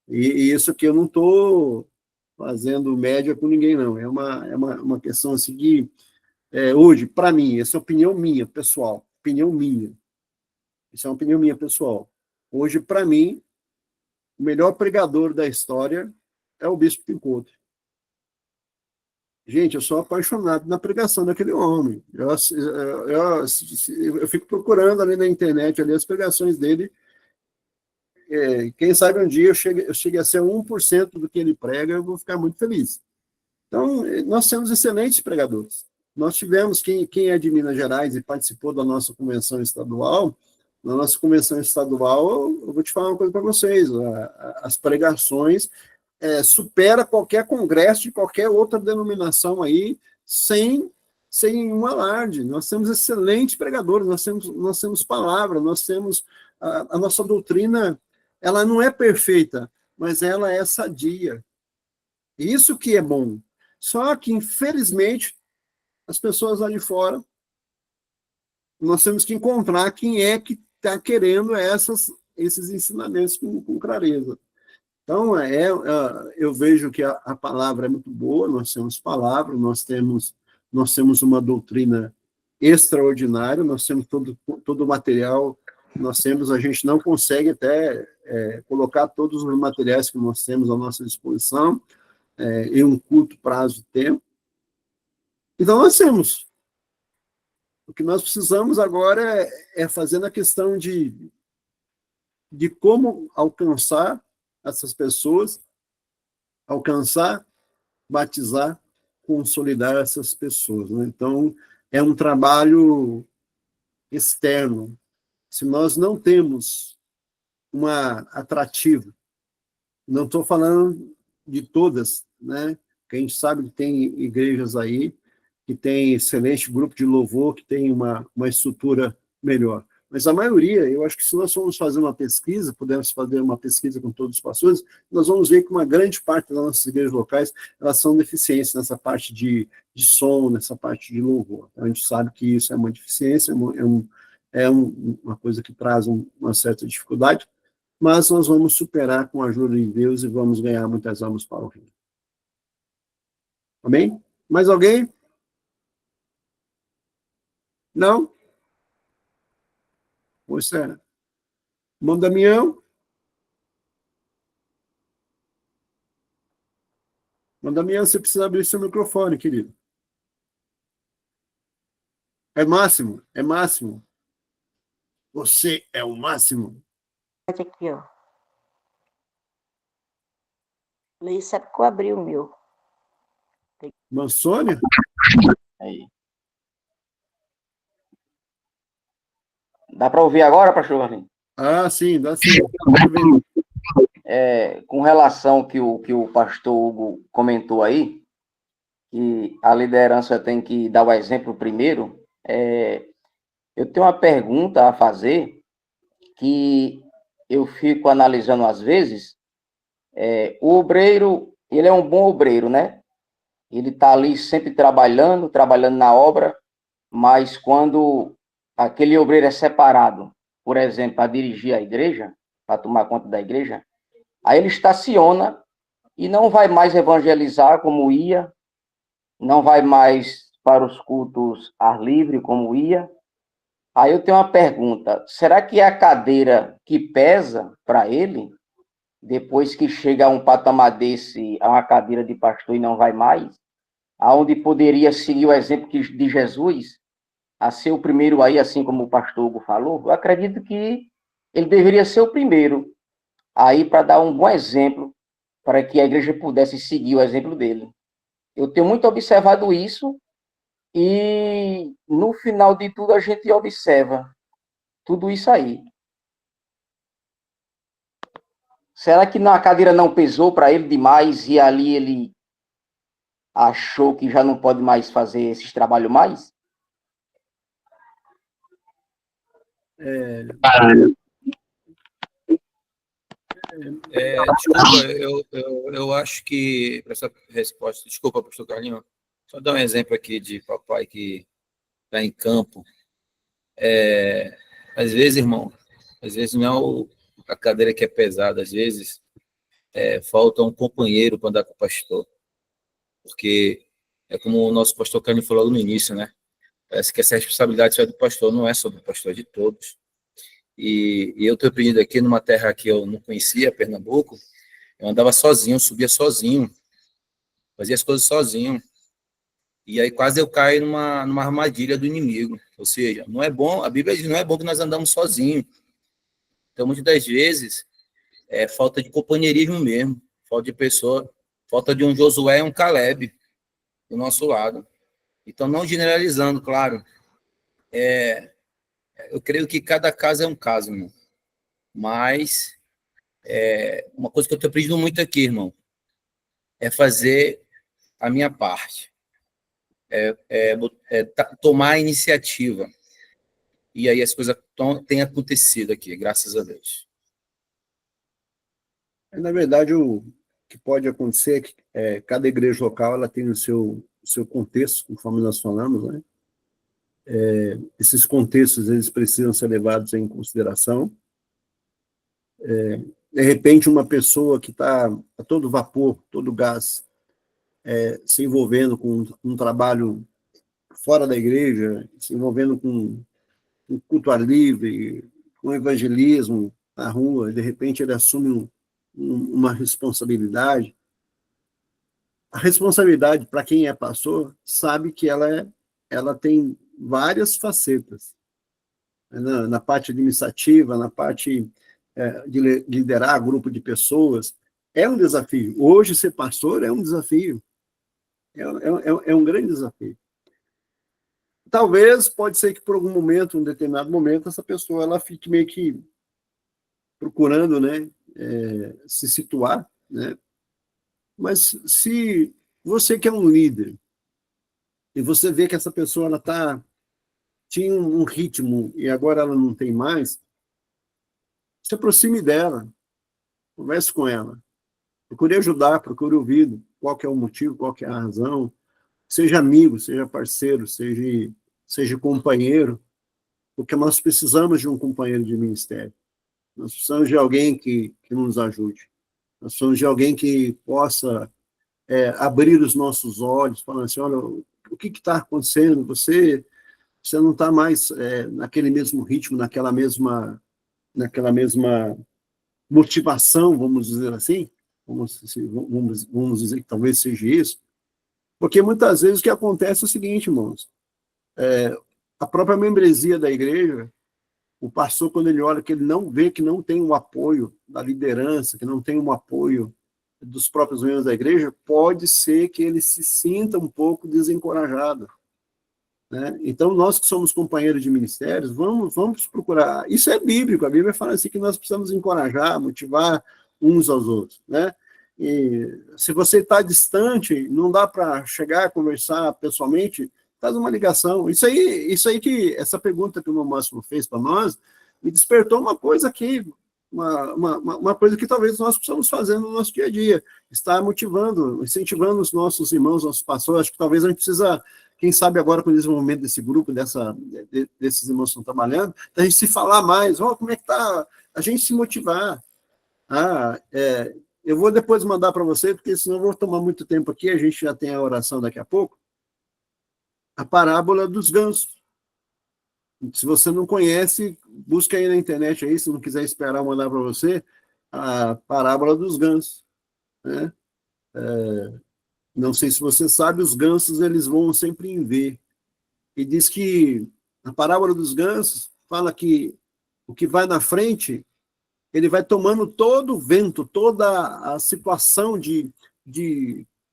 E isso que eu não estou fazendo média com ninguém, não. É uma questão assim de, hoje, para mim, essa é opinião minha, pessoal, opinião minha. Isso é uma opinião minha, pessoal. Hoje, para mim, o melhor pregador da história é o Bispo Pincoto. Gente, eu sou apaixonado na pregação daquele homem. Eu fico procurando ali na internet ali as pregações dele. Quem sabe um dia eu chegue a ser 1% do que ele prega, eu vou ficar muito feliz. Então, nós temos excelentes pregadores. Nós tivemos, quem é de Minas Gerais e participou da nossa convenção estadual, na nossa convenção estadual, eu vou te falar uma coisa para vocês, as pregações supera qualquer congresso de qualquer outra denominação aí, sem um alarde. Nós temos excelentes pregadores, nós temos palavra, nós temos a nossa doutrina, ela não é perfeita, mas ela é sadia. Isso que é bom. Só que, infelizmente, as pessoas lá de fora, nós temos que encontrar quem é que está querendo esses ensinamentos com clareza. Então, eu vejo que a palavra é muito boa, nós temos palavra, nós temos uma doutrina extraordinária, nós temos todo o material, a gente não consegue até colocar todos os materiais que nós temos à nossa disposição em um curto prazo de tempo. Então, nós temos. O que nós precisamos agora é fazer na questão de como alcançar essas pessoas, alcançar, batizar, consolidar essas pessoas. Né? Então, é um trabalho externo. Se nós não temos atrativo, não estou falando de todas, né? Que a gente sabe que tem igrejas aí que tem excelente grupo de louvor, que tem uma estrutura melhor. Mas a maioria, eu acho que se nós formos fazer uma pesquisa, pudermos fazer uma pesquisa com todos os pastores, nós vamos ver que uma grande parte das nossas igrejas locais, elas são deficientes nessa parte de som, nessa parte de louvor. A gente sabe que isso é uma deficiência, uma coisa que traz uma certa dificuldade, mas nós vamos superar com a ajuda de Deus e vamos ganhar muitas almas para o reino. Amém? Mais alguém? Não? Pois é. Irmão Damião? Irmão Damião, você precisa abrir seu microfone, querido. É máximo, é máximo. Você é o máximo. Aqui, ó. Luiz sabe que eu abri o meu. Irmã Sônia? Aí. Dá para ouvir agora, pastor Marlin? Ah, sim, dá sim. Com relação ao que o pastor Hugo comentou aí, que a liderança tem que dar o exemplo primeiro, eu tenho uma pergunta a fazer que eu fico analisando às vezes. O obreiro, ele é um bom obreiro, né? Ele está ali sempre trabalhando na obra, mas quando aquele obreiro é separado, por exemplo, para dirigir a igreja, para tomar conta da igreja, aí ele estaciona e não vai mais evangelizar como ia, não vai mais para os cultos ar livre como ia. Aí eu tenho uma pergunta, será que é a cadeira que pesa para ele, depois que chega a um patamar desse, a uma cadeira de pastor e não vai mais, aonde poderia seguir o exemplo de Jesus, a ser o primeiro aí, assim como o pastor Hugo falou? Eu acredito que ele deveria ser o primeiro aí para dar um bom exemplo, para que a igreja pudesse seguir o exemplo dele. Eu tenho muito observado isso, e no final de tudo a gente observa tudo isso aí. Será que a cadeira não pesou para ele demais e ali ele achou que já não pode mais fazer esses trabalhos mais? Desculpa, eu acho que, para essa resposta, desculpa, pastor Carlinhos, só dar um exemplo aqui de papai que está em campo. Às vezes, irmão, às vezes não é a cadeira que é pesada, às vezes falta um companheiro para andar com o pastor. Porque é como o nosso pastor Carlinhos falou no início, né? Parece que essa responsabilidade só é do pastor, não é sobre o pastor, é de todos. E eu estou aprendido aqui numa terra que eu não conhecia, Pernambuco, eu andava sozinho, subia sozinho, fazia as coisas sozinho. E aí quase eu caio numa armadilha do inimigo. Ou seja, não é bom, a Bíblia diz, não é bom que nós andamos sozinhos. Então, muitas das vezes, é falta de companheirismo mesmo, falta de pessoa, falta de um Josué e um Caleb do nosso lado. Então, não generalizando, claro, eu creio que cada caso é um caso, irmão. Mas uma coisa que eu estou aprendendo muito aqui, irmão, é fazer a minha parte. Tomar a iniciativa. E aí as coisas têm acontecido aqui, graças a Deus. Na verdade, o que pode acontecer é que cada igreja local ela tem o seu contexto, conforme nós falamos, né? Esses contextos eles precisam ser levados em consideração. De repente, uma pessoa que está a todo vapor, todo gás, se envolvendo com um trabalho fora da igreja, se envolvendo com culto ar livre, com evangelismo na rua, de repente ele assume uma responsabilidade. A responsabilidade, para quem é pastor, sabe que ela tem várias facetas. Na parte administrativa, na parte de liderar grupo de pessoas, é um desafio. Hoje, ser pastor é um desafio. É um grande desafio. Talvez, pode ser que por algum momento, um determinado momento, essa pessoa ela fique meio que procurando, né, se situar, né? Mas se você que é um líder e você vê que essa pessoa ela tinha um ritmo e agora ela não tem mais, se aproxime dela, converse com ela, procure ajudar, procure ouvir qual que é o motivo, qual que é a razão, seja amigo, seja parceiro, seja companheiro, porque nós precisamos de um companheiro de ministério. Nós precisamos de alguém que nos ajude. Nós precisamos de alguém que possa abrir os nossos olhos, falando assim, olha, o que está acontecendo? Você não está mais naquele mesmo ritmo, naquela mesma motivação, vamos dizer assim, vamos dizer que talvez seja isso, porque muitas vezes o que acontece é o seguinte, irmãos, a própria membresia da igreja, o pastor, quando ele olha que ele não vê que não tem o apoio da liderança, que não tem o apoio dos próprios membros da igreja, pode ser que ele se sinta um pouco desencorajado. Né? Então, nós que somos companheiros de ministérios, vamos procurar. Isso é bíblico, a Bíblia fala assim que nós precisamos encorajar, motivar uns aos outros. Né? E se você está distante, não dá para chegar a conversar pessoalmente, faz uma ligação. Isso aí que essa pergunta que o meu Máximo fez para nós me despertou uma coisa aqui, uma coisa que talvez nós possamos fazer no nosso dia a dia, estar motivando, incentivando os nossos irmãos, nossos pastores. Acho que talvez a gente precisa, quem sabe agora com o desenvolvimento desse grupo, desses irmãos que estão trabalhando, a gente se falar mais, como é que está, a gente se motivar. Eu vou depois mandar para você, porque senão eu vou tomar muito tempo aqui, a gente já tem a oração daqui a pouco, a parábola dos gansos. Se você não conhece, busca aí na internet, aí, se não quiser esperar mandar para você, a parábola dos gansos. Né? Não sei se você sabe, os gansos eles vão sempre em V. E diz que a parábola dos gansos fala que o que vai na frente, ele vai tomando todo o vento, toda a situação de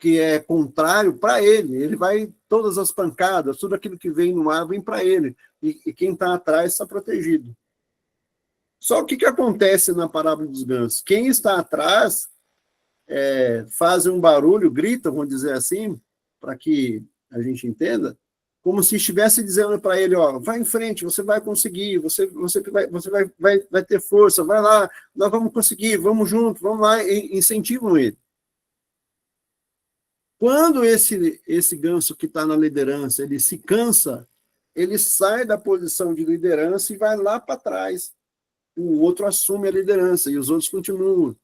que é contrário para ele vai, todas as pancadas, tudo aquilo que vem no mar vem para ele, e quem está atrás está protegido. Só que acontece na parábola dos gansos? Quem está atrás faz um barulho, grita, vamos dizer assim, para que a gente entenda, como se estivesse dizendo para ele, ó, vai em frente, você vai conseguir, você vai ter força, vai lá, nós vamos conseguir, vamos junto, vamos lá, e incentivam ele. Quando esse ganso que está na liderança, ele se cansa, ele sai da posição de liderança e vai lá para trás. O outro assume a liderança e os outros continuam.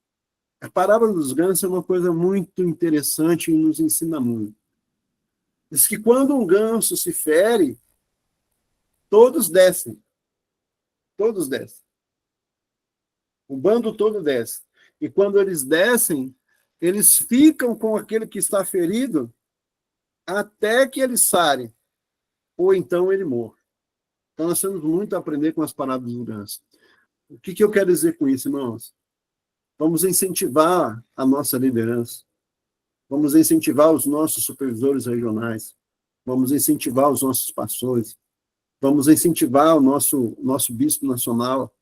A parábola dos gansos é uma coisa muito interessante e nos ensina muito. Diz que quando um ganso se fere, todos descem. Todos descem. O bando todo desce. E quando eles descem, eles ficam com aquele que está ferido até que ele sare, ou então ele morra. Então, nós temos muito a aprender com as parábolas do ganso. O que eu quero dizer com isso, irmãos? Vamos incentivar a nossa liderança. Vamos incentivar os nossos supervisores regionais. Vamos incentivar os nossos pastores. Vamos incentivar o nosso bispo nacional,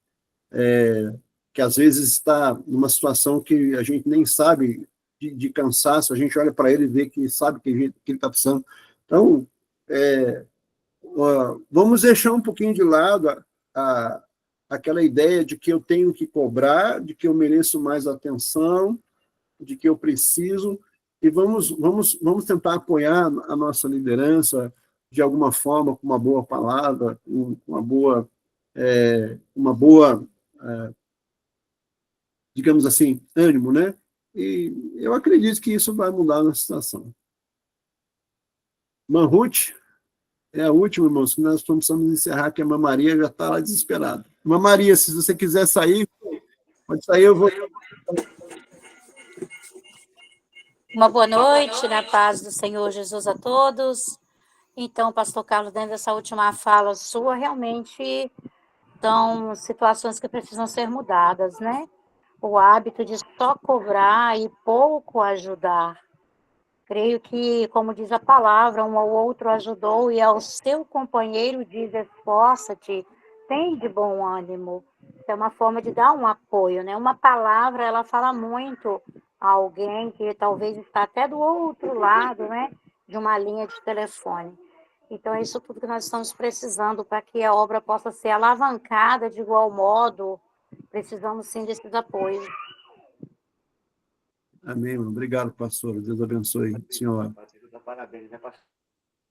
que às vezes está numa situação que a gente nem sabe de cansaço, a gente olha para ele e vê que sabe que ele está precisando. Então, vamos deixar um pouquinho de lado aquela ideia de que eu tenho que cobrar, de que eu mereço mais atenção, de que eu preciso, e vamos tentar apoiar a nossa liderança de alguma forma, com uma boa palavra, com uma boa digamos assim, ânimo, né? E eu acredito que isso vai mudar na situação. Manruth é a última, irmãos, que nós precisamos encerrar, que a Irmã Maria já está lá desesperada. Irmã Maria, se você quiser sair, pode sair, eu vou... Uma boa noite, na paz do Senhor Jesus a todos. Então, pastor Carlos, dentro dessa última fala sua, realmente são situações que precisam ser mudadas, né? O hábito de só cobrar e pouco ajudar. Creio que, como diz a palavra, um ao outro ajudou e ao seu companheiro diz, esforça-te, tem de bom ânimo. É uma forma de dar um apoio, né? Uma palavra, ela fala muito a alguém que talvez está até do outro lado, né? De uma linha de telefone. Então, é isso tudo que nós estamos precisando para que a obra possa ser alavancada de igual modo. Precisamos, sim, desses apoios. Amém, irmão. Obrigado, pastor. Deus abençoe, senhora.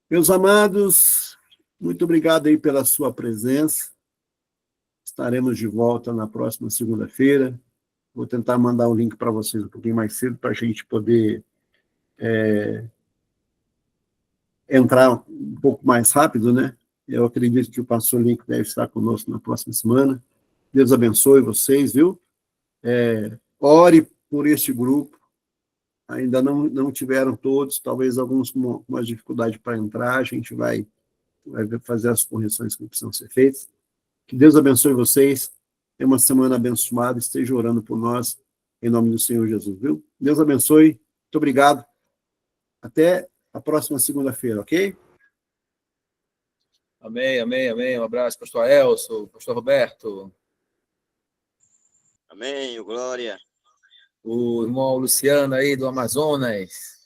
Meus amados, muito obrigado aí pela sua presença. Estaremos de volta na próxima segunda-feira. Vou tentar mandar o link para vocês um pouquinho mais cedo, para a gente poder entrar um pouco mais rápido, né? Eu acredito que o pastor Link deve estar conosco na próxima semana. Deus abençoe vocês, viu? Ore por este grupo. Ainda não tiveram todos, talvez alguns com mais dificuldade para entrar. A gente vai fazer as correções que precisam ser feitas. Que Deus abençoe vocês. Tenha uma semana abençoada. Esteja orando por nós, em nome do Senhor Jesus, viu? Deus abençoe. Muito obrigado. Até a próxima segunda-feira, ok? Amém, amém, amém. Um abraço, pastor Elcio, pastor Roberto. Amém, glória. O irmão Luciano aí do Amazonas.